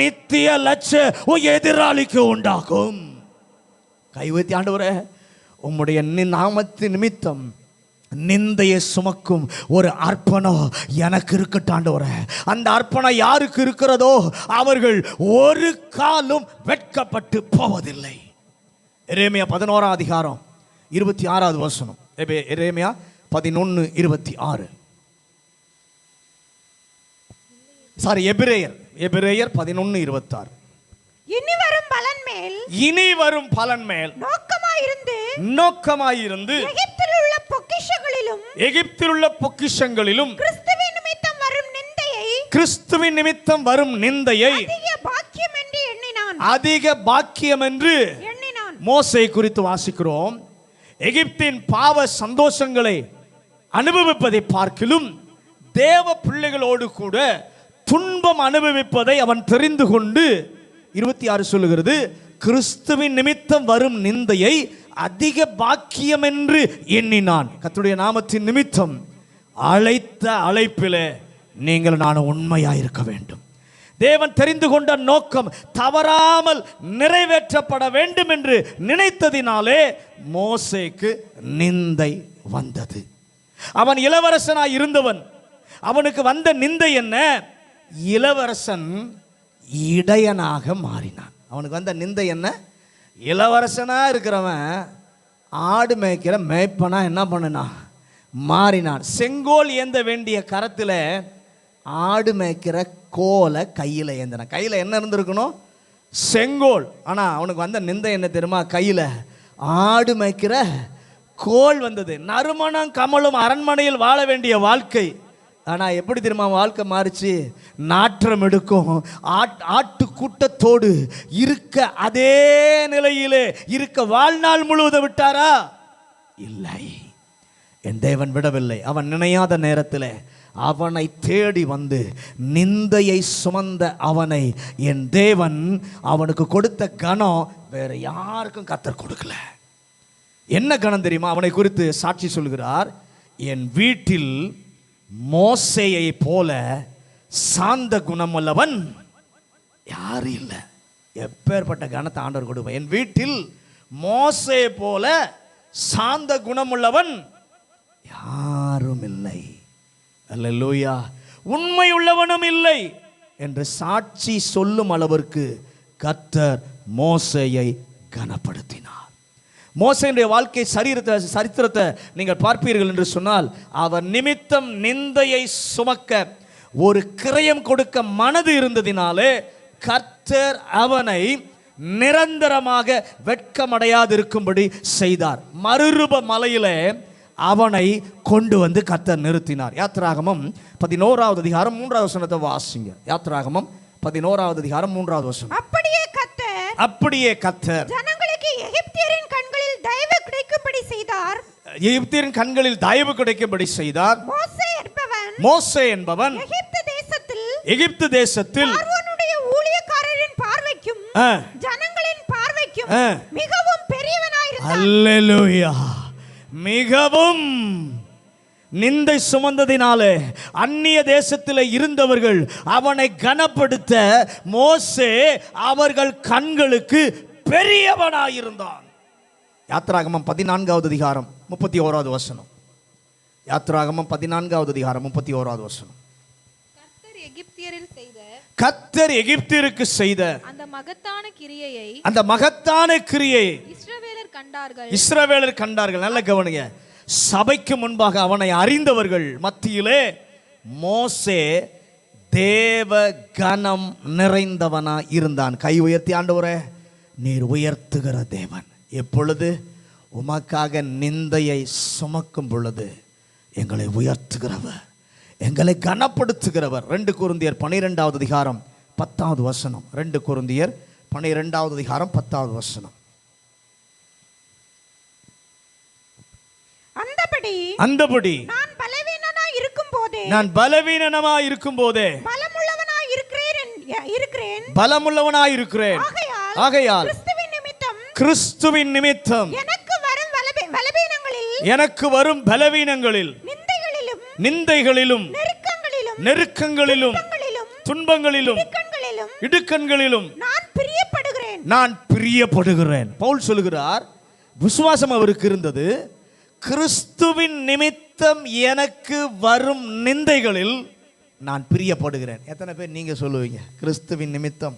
[SPEAKER 4] நித்திய லட்சம் எதிராளிக்கு உண்டாகும். கை உயர்த்தி ஆண்டவரே, உம்முடைய நாமத்தின் நிமித்தம் நிந்தையை சுமக்கும் ஒரு அர்ப்பணம் எனக்கு இருக்கட்டும் ஆண்டவரே. அந்த அர்ப்பணம் யாருக்கு இருக்கிறதோ அவர்கள் ஒரு காலும் வெட்கப்பட்டு போவதில்லை. எரேமியா 11ஆம் அதிகாரம் 26வது வசனம். எரேமியா 11:26. எபிரேயர் 11:26. இனி வரும் பலன் மேல் நோக்கமாயிருந்து எகிப்தில் உள்ள பொக்கிஷங்களிலும் கிறிஸ்துவின் நிமித்தம் வரும் நிந்தையை அதிக பாக்கியம் என்று மோசே குறித்து வாசிக்கிறோம். எகிப்தின் பாவ சந்தோஷங்களை அனுபவிப்பதை பார்க்கிலும் தேவ பிள்ளைகளோடு கூட துன்பம் அனுபவிப்பதை அவன் தெரிந்து கொண்டு 26 சொல்லுகிறது, கிறிஸ்துவின் நிமித்தம் வரும் நிந்தையை அதிக பாக்கியம் என்று எண்ணினான். கர்த்தருடைய நாமத்தின் நிமித்தம் அழைத்த அழைப்பிலே நீங்கள் நான் உண்மையாயிருக்க வேண்டும். தேவன் தெரிந்து கொண்ட நோக்கம் தவறாமல் நிறைவேற்றப்பட வேண்டும் என்று நினைத்ததினாலே மோசேக்கு நிந்தை வந்தது. அவன் இளவரசனாய் இருந்தவன். அவனுக்கு வந்த நிந்தை என்ன? இளவரசன் இடையனாக மாறினான். அவனுக்கு வந்த நிந்தை என்ன? இளவரசனாக இருக்கிறவன் ஆடு மேய்க்கிற மேய்ப்பனா என்ன பண்ணினா மாறினான். செங்கோல் ஏந்த வேண்டிய கரத்தில் ஆடு மேய்க்கிற கோலை கையில் ஏந்தினான். கையில் என்ன இருந்திருக்கணும்? செங்கோல். ஆனால் அவனுக்கு வந்த நிந்தை என்ன தெரியுமா? கையில் ஆடு மேய்க்கிற கோல் வந்தது. நறுமணம் கமலும் அரண்மனையில் வாழ வேண்டிய வாழ்க்கை. ஆனால் எப்படி தெரியுமா வாழ்க்கை மாறிச்சு? நாற்றம் எடுக்கும் ஆட்டு கூட்டத்தோடு இருக்க அதே நிலையிலே இருக்க வாழ்நாள் முழுவதும் விட்டாரா? இல்லை, என் தேவன் விடவில்லை. அவன் நினையாத நேரத்தில் அவனை தேடி வந்து நிந்தையை சுமந்த அவனை என் தேவன் அவனுக்கு கொடுத்த கனம் வேற யாருக்கும் கர்த்தர் கொடுக்கல. என்ன கனம் தெரியுமா? அவனை குறித்து சாட்சி சொல்கிறார், என் வீட்டில் மோசேயை போல சாந்த குணமுள்ளவன் யாரும் இல்லை. எப்பேற்பட்ட கனத்தை ஆண்டவர் கொடுப்பார். என் வீட்டில் மோசே போல சாந்த குணமுள்ளவன் யாரும் இல்லை. அல்லேலூயா. உண்மை உள்ளவனும் இல்லை என்று சாட்சி சொல்லும் அளவிற்கு கர்த்தர் மோசேயை கனப்படுத்தினார். மோசேயுடைய வாழ்க்கை சரித்திரத்தை நீங்கள் பார்ப்பீர்கள் என்று சொன்னால், அவர் நிமித்தம் நிந்தையை சுமக்க ஒரு கிரயம் கொடுக்க மனது இருந்ததினாலே கர்த்தர் அவனை நிரந்தரமாக வெட்கமடையாதிருக்கும்படி செய்தார். மறுரூப மலையிலே அவனை கொண்டு வந்து கர்த்தர் நிறுத்தினார். யாத்திராகமம் 11வது அதிகாரம் 3வது வசனத்தை வாசிங்க. யாத்திராகமம் 11வது அதிகாரம் 3வது வசனம். அப்படியே கர்த்தர்
[SPEAKER 2] ஜனங்களுக்கு எகிப்தியரின் கண்களில் தயவு கிடைக்கும்படி செய்தார்.
[SPEAKER 4] எகிப்தியரின் கண்களில் தயவு கிடைக்கும்படி செய்தார். மோசே என்பவன் எகிப்து தேசத்தில்
[SPEAKER 2] பார்வோனுடைய ஊழியக்காரரின் பார்வைக்கும் ஜனங்களின் பார்வைக்கும் மிகவும் பெரியவனாயிருந்தான்.
[SPEAKER 4] அல்லேலூயா. மிகவும் நிந்தை சுமந்ததினாலே அந்நிய தேசத்தில் இருந்தவர்கள் அவனை கனப்படுத்த மோசே அவர்கள் கண்களுக்கு பெரியவனாயிருந்தான். யாத்திராகமம் 14வது அதிகாரம் 31வது வசனம். யாத்திராகமம் 14வது அதிகாரம் 31வது வசனம். கர்த்தர் எகிப்தியருக்கு செய்த அந்த மகத்தான கிரியை இஸ்ரவேலர் கண்டார்கள். நல்ல கவனிங்க. சபைக்கு முன்பாக அவனை அறிந்தவர்கள் மத்தியிலே மோசே தேவ கனம் நிறைந்தவனா இருந்தான். கை உயர்த்தி, ஆண்டவரே நீர் உயர்த்துகிற தேவன். எப்பொழுது? உமக்காக நிந்தையை சுமக்கும் பொழுது எங்களை உயர்த்துகிறவர், எங்களை கனப்படுத்துகிறவர். 2 கொரிந்தியர் 12வது அதிகாரம் 10வது வசனம். 2 கொரிந்தியர் 12வது அதிகாரம் 10வது வசனம்.
[SPEAKER 2] அந்தபடி நான் பலவீனனாய் இருக்கும் போதே இருக்கிறேன்.
[SPEAKER 4] பலமுள்ளவனாய் இருக்கிறேன். ஆகையால் கிறிஸ்துவின் நிமித்தம் எனக்கு வரும் பலவீனங்களில், நிந்தைகளிலும், நெருக்கங்களிலும், துன்பங்களிலும், இடுக்கண்களிலும் நான் பிரியப்படுகிறேன். பவுல் சொல்லுகிறார், விசுவாசம் அவருக்கு இருந்தது. கிறிஸ்துவின் நிமித்தம் எனக்கு வரும் நிந்தைகளில் நான் பிரியப்படுகிறேன். எத்தனை பேர் நீங்க சொல்லுவீங்க, கிறிஸ்துவின் நிமித்தம்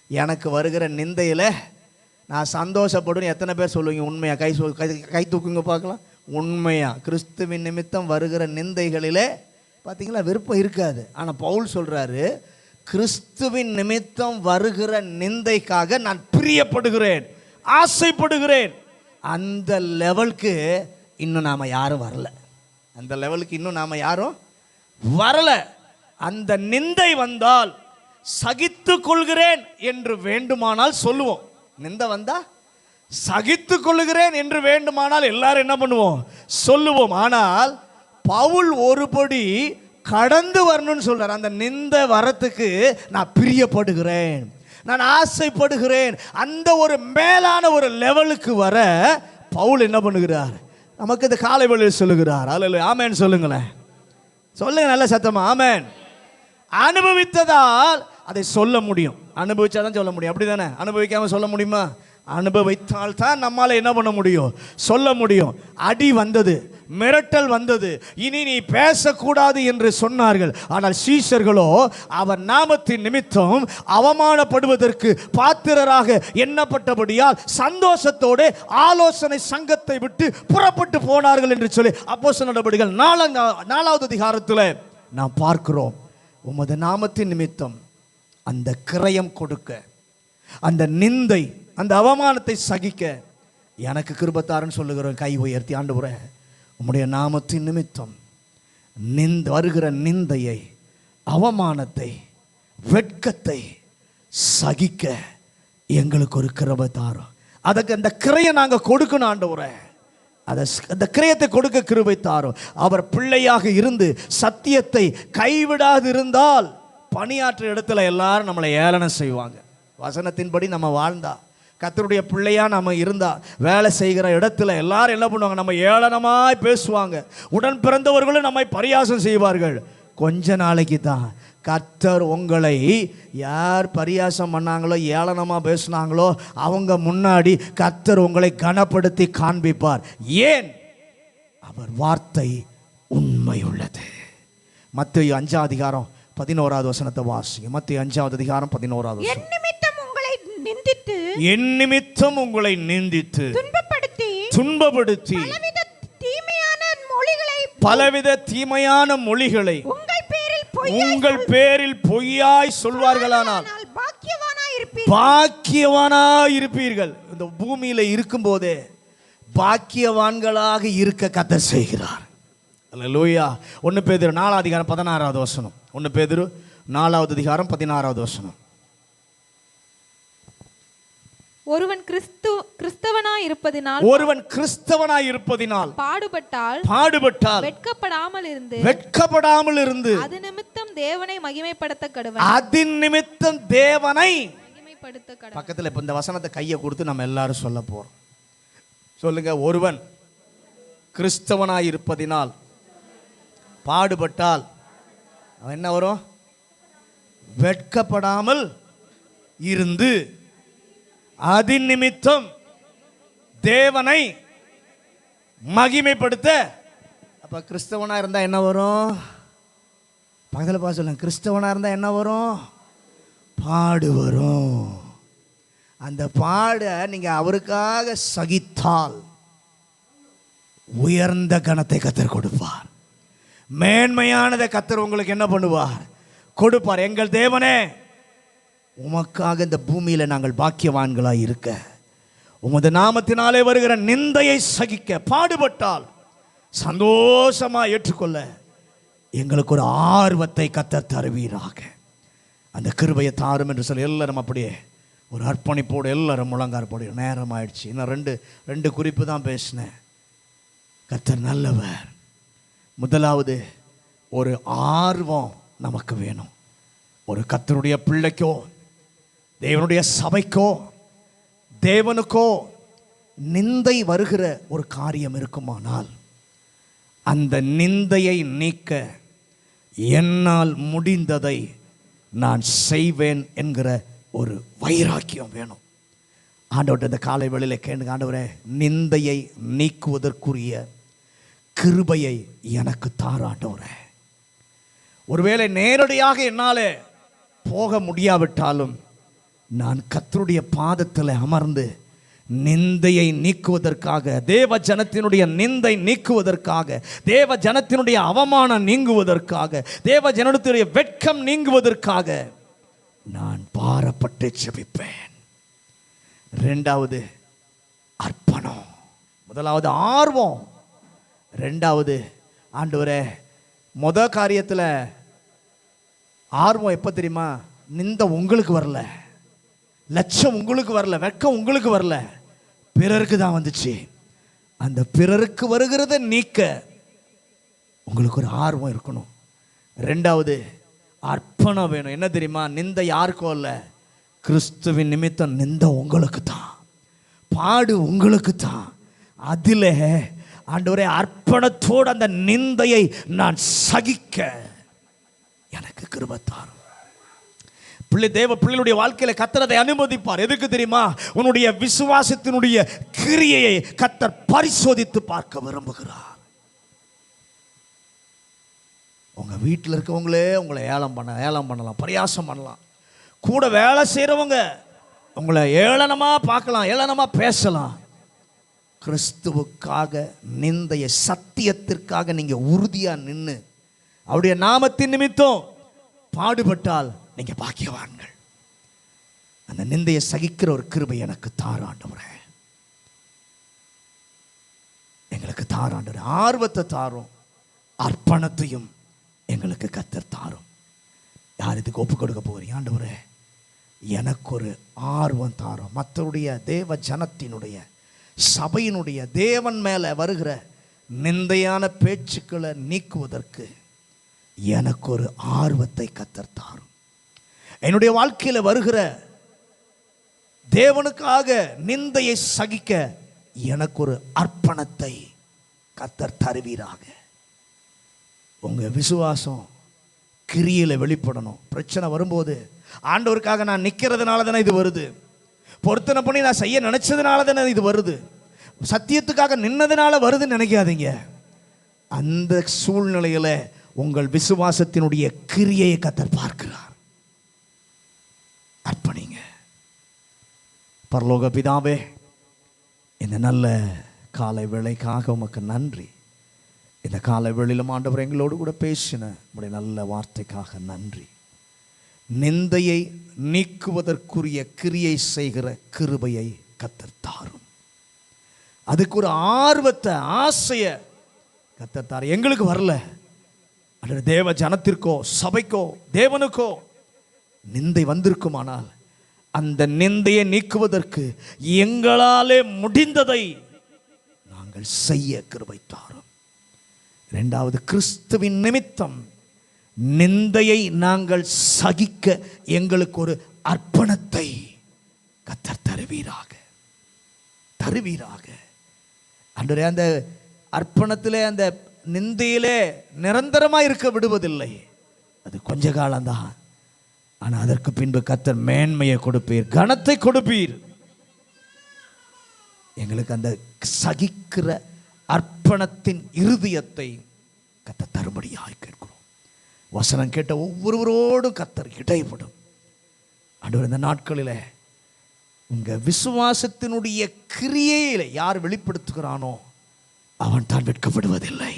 [SPEAKER 4] எனக்கு வருகிற நிந்தையில நான் சந்தோஷப்படுவேன்? எத்தனை பேர் சொல்லுவீங்க உண்மையா? கை தூக்குங்க பார்க்கலாம். உண்மையா கிறிஸ்துவின் நிமித்தம் வருகிற நிந்தைகளிலே பார்த்தீங்களா விருப்பம் இருக்காது. ஆனால் பவுல் சொல்றாரு, கிறிஸ்துவின் நிமித்தம் வருகிற நிந்தைக்காக நான் பிரியப்படுகிறேன், ஆசைப்படுகிறேன். அந்த லெவலுக்கு இன்னும் நாம யாரும் வரல. அந்த லெவலுக்கு இன்னும் நாம யாரும் வரல. அந்த நிந்தை வந்தால் சகித்து கொள்கிறேன் என்று வேண்டுமானால் சொல்லுவோம். நிந்தை வந்தா சகித்து கொள்கிறேன் என்று வேண்டுமானால் எல்லாரும் என்ன பண்ணுவோம், சொல்லுவோம். ஆனால் பவுல் ஒருபடி கடந்து வரணும்னு சொல்றார். அந்த நிந்தை வரத்துக்கு நான் பிரியப்படுகிறேன், நான் ஆசைப்படுகிறேன். அந்த ஒரு மேலான ஒரு லெவலுக்கு வர பவுல் என்ன பண்ணுகிறார், நமக்கு இந்த காலை வேளையில் சொல்லுகிறார். அல்லேலூயா, ஆமென் சொல்லுங்களேன். சொல்லுங்க நல்ல சத்தமா, ஆமென். அனுபவித்ததால் அதை சொல்ல முடியும். அனுபவிச்சாதான் சொல்ல முடியும், அப்படி தானே? அனுபவிக்காம சொல்ல முடியுமா? அனுபவித்தால் தான் நம்மால என்ன பண்ண முடியும், சொல்ல முடியும். அடி வந்தது, மிரட்டல் வந்தது, இனி நீ பேசக்கூடாது என்று சொன்னார்கள். ஆனால் சீஷர்களோ அவர் நாமத்தின் நிமித்தம் அவமானப்படுவதற்கு பாத்திரராக எண்ணப்பட்டபடியால் சந்தோஷத்தோடு ஆலோசனை சங்கத்தை விட்டு புறப்பட்டு போனார்கள் என்று சொல்லி அப்போஸ்தலர் நடபடிகள் 4வது அதிகாரத்தில் நாம் பார்க்கிறோம். உமது நாமத்தின் நிமித்தம் அந்த கிரயம் கொடுக்க, அந்த நிந்தை, அந்த அவமானத்தை சகிக்க எனக்கு கிருபைத்தாருன்னு சொல்லுகிறேன். கை உயர்த்தி, ஆண்டவரே உம்முடைய நாமத்தின் நிமித்தம் வருகிற நிந்தையை, அவமானத்தை, வெட்கத்தை சகிக்க எங்களுக்கு ஒரு கிருபை தாரும். அதுக்கு அந்த கிரையை நாங்கள் கொடுக்கணும் ஆண்டவரே. அந்த கிரயத்தை கொடுக்க கிருபை தாரும். அவர் பிள்ளையாக இருந்து சத்தியத்தை கைவிடாது இருந்தால் பணியாற்ற இடத்துல எல்லாரும் நம்மளை ஏளனம் செய்வாங்க. வசனத்தின்படி நம்ம வாழ்ந்தா, கர்த்தருடைய பிள்ளையா நம்ம இருந்தா, வேலை செய்கிற இடத்துல எல்லாரும் என்ன பண்ணுவாங்க, நம்ம ஏளனமாய் பேசுவாங்க. உடன் பிறந்தவர்களும் நம்மை பரியாசம் செய்வார்கள். கொஞ்ச நாளைக்கு தான் கர்த்தர் உங்களை யார் பரியாசம் பண்ணாங்களோ, ஏளனமாக பேசுனாங்களோ, அவங்க முன்னாடி கர்த்தர் உங்களை கனப்படுத்தி காண்பிப்பார். ஏன்? அவர் வார்த்தை உண்மை உள்ளது. மத்தேயு 5வது அதிகாரம் 11வது வசனத்தை வாசிங்க. மத்தேயு 5வது அதிகாரம் 11வது வசனம்.
[SPEAKER 2] என் நிமித்தம் உங்களை நிந்தித்து துன்பப்படுத்தி
[SPEAKER 4] பலவித தீமையான மொழிகளை உங்கள் பேரில் பொய்யாய் சொல்வார்களானால் பாக்கியவானாய் இருப்பீர்கள். இந்த பூமியில இருக்கும் போதே பாக்கியவான்களாக இருக்க கர்த்தர் செய்கிறார். அல்லேலூயா. 1 பேதுரு 4வது அதிகாரம் 16வது வசனம். 1 பேதுரு 4வது அதிகாரம் 16வது வசனம்.
[SPEAKER 3] ஒருவன் கிறிஸ்தவனாய் இருப்பதினால் பாடுபட்டால் வெட்கப்படாமல் இருந்து அது நிமித்தம் தேவனை மகிமைப்படுத்த கடவன்.
[SPEAKER 4] பக்கத்துல இப்ப இந்த வசனத்தை கையை கொடுத்து நம்ம எல்லாரும் சொல்ல போறோம். சொல்லுங்க, ஒருவன் கிறிஸ்தவனாய் இருப்பதினால் பாடுபட்டால் அவன் என்ன வரும்? வெட்கப்படாமல் இருந்து அதின் நிமித்தம் தேவனை மகிமைப்படுத்த. அப்ப கிறிஸ்தவனா இருந்தா என்ன வரும்? பக்கத்தில் பார்த்து சொல்லுங்க, கிறிஸ்தவனா இருந்தா என்ன வரும்? பாடு வரும். அந்த பாட நீங்க அவருக்காக சகித்தால் உயர்ந்த கணத்தை கர்த்தர் கொடுப்பார். மேன்மையானதை கர்த்தர் உங்களுக்கு என்ன பண்ணுவார்? கொடுப்பார். எங்கள் தேவனே, உமக்காக இந்த பூமியில் நாங்கள் பாக்கியவான்களாய் இருக்க, உமது நாமத்தினாலே வருகிற நிந்தையை சகிக்க பாடுபட்டால் சந்தோஷமாக ஏற்றுக்கொள்ள எங்களுக்கு ஒரு ஆர்வத்தை கர்த்தர் தருவீராக. அந்த கிருபையை தாரும் என்று சொல்லி எல்லாரும் அப்படியே ஒரு அர்ப்பணிப்போடு எல்லாரும் முழங்கார் போடு. நேரம் ஆயிடுச்சு. இன்னும் ரெண்டு குறிப்பு தான் பேசினேன். கர்த்தர் நல்லவர். முதலாவது, ஒரு ஆர்வம் நமக்கு வேணும்.
[SPEAKER 1] ஒரு கர்த்தருடைய பிள்ளைக்கோ, தேவனுடைய சபைக்கோ, தேவனுக்கோ நிந்தை வருகிற ஒரு காரியம் இருக்குமானால் அந்த நிந்தையை நீக்க என்னால் முடிந்ததை நான் செய்வேன் என்கிற ஒரு வைராக்கியம் வேணும். ஆண்டவர்கிட்ட இந்த காலை வேளையில கேளுங்க, ஆண்டவரே நிந்தையை நீக்குவதற்குரிய கிருபையை எனக்கு தார் ஆண்டவரே. ஒருவேளை நேரடியாக என்னால் போக முடியாவிட்டாலும் நான் கர்த்தருடைய பாதத்தில் அமர்ந்து நிந்தையை நீக்குவதற்காக, தேவ ஜனத்தினுடைய நிந்தை நீக்குவதற்காக, தேவ ஜனத்தினுடைய அவமானம் நீங்குவதற்காக, தேவ ஜனத்தினுடைய வெட்கம் நீங்குவதற்காக நான் பாரப்பட்டு ஜெபிப்பேன். ரெண்டாவது அர்ப்பணம். முதலாவது ஆர்வம், ரெண்டாவது ஆண்டவரே. முத காரியத்தில் ஆர்வம் எப்போ தெரியுமா? நிந்தை உங்களுக்கு வரல, லட்சம் உங்களுக்கு வரல, வெட்கம் உங்களுக்கு வரல, பிறருக்கு தான் வந்துச்சு. அந்த பிறருக்கு வருகிறத நீக்க உங்களுக்கு ஒரு ஆர்வம் இருக்கணும். ரெண்டாவது அர்ப்பணம் வேணும். என்ன தெரியுமா? நிந்தை யாருக்கும் இல்லை, கிறிஸ்துவின் நிமித்தம் நிந்தை உங்களுக்கு தான், பாடு உங்களுக்கு தான். அதில் ஆண்டவரே அர்ப்பணத்தோடு அந்த நிந்தையை நான் சகிக்க எனக்கு கிருபை தாரும். தேவ பிள்ளைகளுடைய வாழ்க்கையில கர்த்தர் அதை அனுமதிப்பார். எதுக்கு தெரியுமா? உன்னுடைய விசுவாசத்தினுடைய கிரியையை கர்த்தர் பரிசோதித்து பார்க்க விரும்புகிறார். உங்க வீட்டில் இருக்கவங்களே உங்களை ஏளனம் பண்ணலாம், பரியாசம் பண்ணலாம். கூட வேலை செய்கிறவங்க உங்களை ஏளனமா பார்க்கலாம், ஏளனமா பேசலாம். கிறிஸ்துவுக்காக நிந்தைய சத்தியத்திற்காக நீங்க உறுதியா நின்று அவருடைய நாமத்தின் நிமித்தம் பாடுபட்டால் நீங்க பாக்கியவான்கள். அந்த நிந்தையை சகிக்கிற ஒரு கிருபை எனக்கு தாராண்டவரே, எங்களுக்கு தாராண்டவரே. ஆர்வத்தை தாரும், அர்ப்பணத்தையும் எங்களுக்கு கர்த்தர் தாரும். யார் இதுக்கு ஒப்பு கொடுக்க போறீங்க? ஆண்டவரே எனக்கு ஒரு ஆர்வம் தாரும். மற்றவருடைய தேவ ஜனத்தினுடைய சபையினுடைய தேவன் மேலே வருகிற நிந்தையான பேச்சுக்களை நீக்குவதற்கு எனக்கு ஒரு ஆர்வத்தை கர்த்தர் தாரும். என்னுடைய வாழ்க்கையில் வருகிற தேவனுக்காக நிந்தையை சகிக்க எனக்கு ஒரு அர்ப்பணத்தை கர்த்தர் தருவீராக. உங்க விசுவாசம் கிரியில வெளிப்படணும். பிரச்சனை வரும்போது ஆண்டவருக்காக நான் நிற்கிறதுனால தானே இது வருது, பொருத்தனை பண்ணி நான் செய்ய நினைச்சதுனால தானே இது வருது, சத்தியத்துக்காக நின்னதுனால வருதுன்னு நினைக்காதீங்க. அந்த சூழ்நிலையில உங்கள் விசுவாசத்தினுடைய கிரியையை கர்த்தர் பார்க்கிறார். அர்ப்பணிங்க. பரலோக பிதாவே, இந்த நல்ல காலை வேளைக்காக உமக்கு நன்றி. இந்த காலை வேளையிலும் ஆண்டவர் எங்களோடு கூட பேசின உடைய நல்ல வார்த்தைக்காக நன்றி. நிந்தையை நீக்குவதற்குரிய கிரியை செய்கிற கிருபையை கர்த்தர் தாரும். அதுக்கு ஒரு ஆர்வத்தை, ஆசைய கர்த்தர் தாரும். எங்களுக்கு வரல, தேவ ஜனத்திற்கோ சபைக்கோ தேவனுக்கோ நிந்தை வந்திருக்குமானால் அந்த நிந்தையை நீக்குவதற்கு எங்களாலே முடிந்ததை நாங்கள் செய்ய கிருபை தாரும். இரண்டாவது, கிறிஸ்துவின் நிமித்தம் நிந்தையை நாங்கள் சகிக்க எங்களுக்கு ஒரு அர்ப்பணத்தை கர்த்தர் தருவீராக. ஆண்டவரே, அந்த அர்ப்பணத்திலே அந்த நிந்தையிலே நிரந்தரமாக இருக்க விடுவதில்லை. அது கொஞ்ச காலம்தான். ஆனால் அதற்கு பின்பு கர்த்தர் மேன்மையை கொடுப்பீர், கனத்தை கொடுப்பீர். எங்களுக்கு அந்த சகிக்கிற அர்ப்பணத்தின் இருதயத்தை கர்த்தர் தரும்படியாக கேட்கிறோம். வசனம் கேட்ட ஒவ்வொருவரோடும் கர்த்தர் இடைப்படும். ஆண்டவர், இந்த நாட்களில் உங்க விசுவாசத்தினுடைய கிரியையில யார் வெளிப்படுத்துகிறானோ அவன் தான் வெட்கப்படுவதில்லை.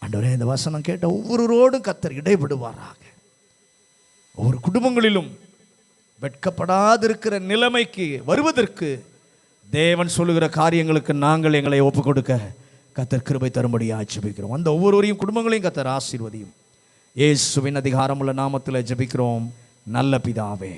[SPEAKER 1] ஆண்டவரே, இந்த வசனம் கேட்ட ஒவ்வொருவரோடும் கர்த்தர் இடைப்படுவாராக. ஒவ்வொரு குடும்பங்களிலும் வெட்கப்படாதிருக்கிற நிலைமைக்கு வருவதற்கு தேவன் சொல்லுகிற காரியங்களுக்கு நாங்கள் எங்களை ஒப்பு கொடுக்க கர்த்தர் கிருபை தரும்படியாக ஜெபிக்கிறோம். அந்த ஒவ்வொருவரையும் குடும்பங்களையும் கர்த்தர் ஆசீர்வதியும். இயேசுவின் அதிகாரமுள்ள நாமத்தில் ஜெபிக்கிறோம் நல்ல பிதாவே.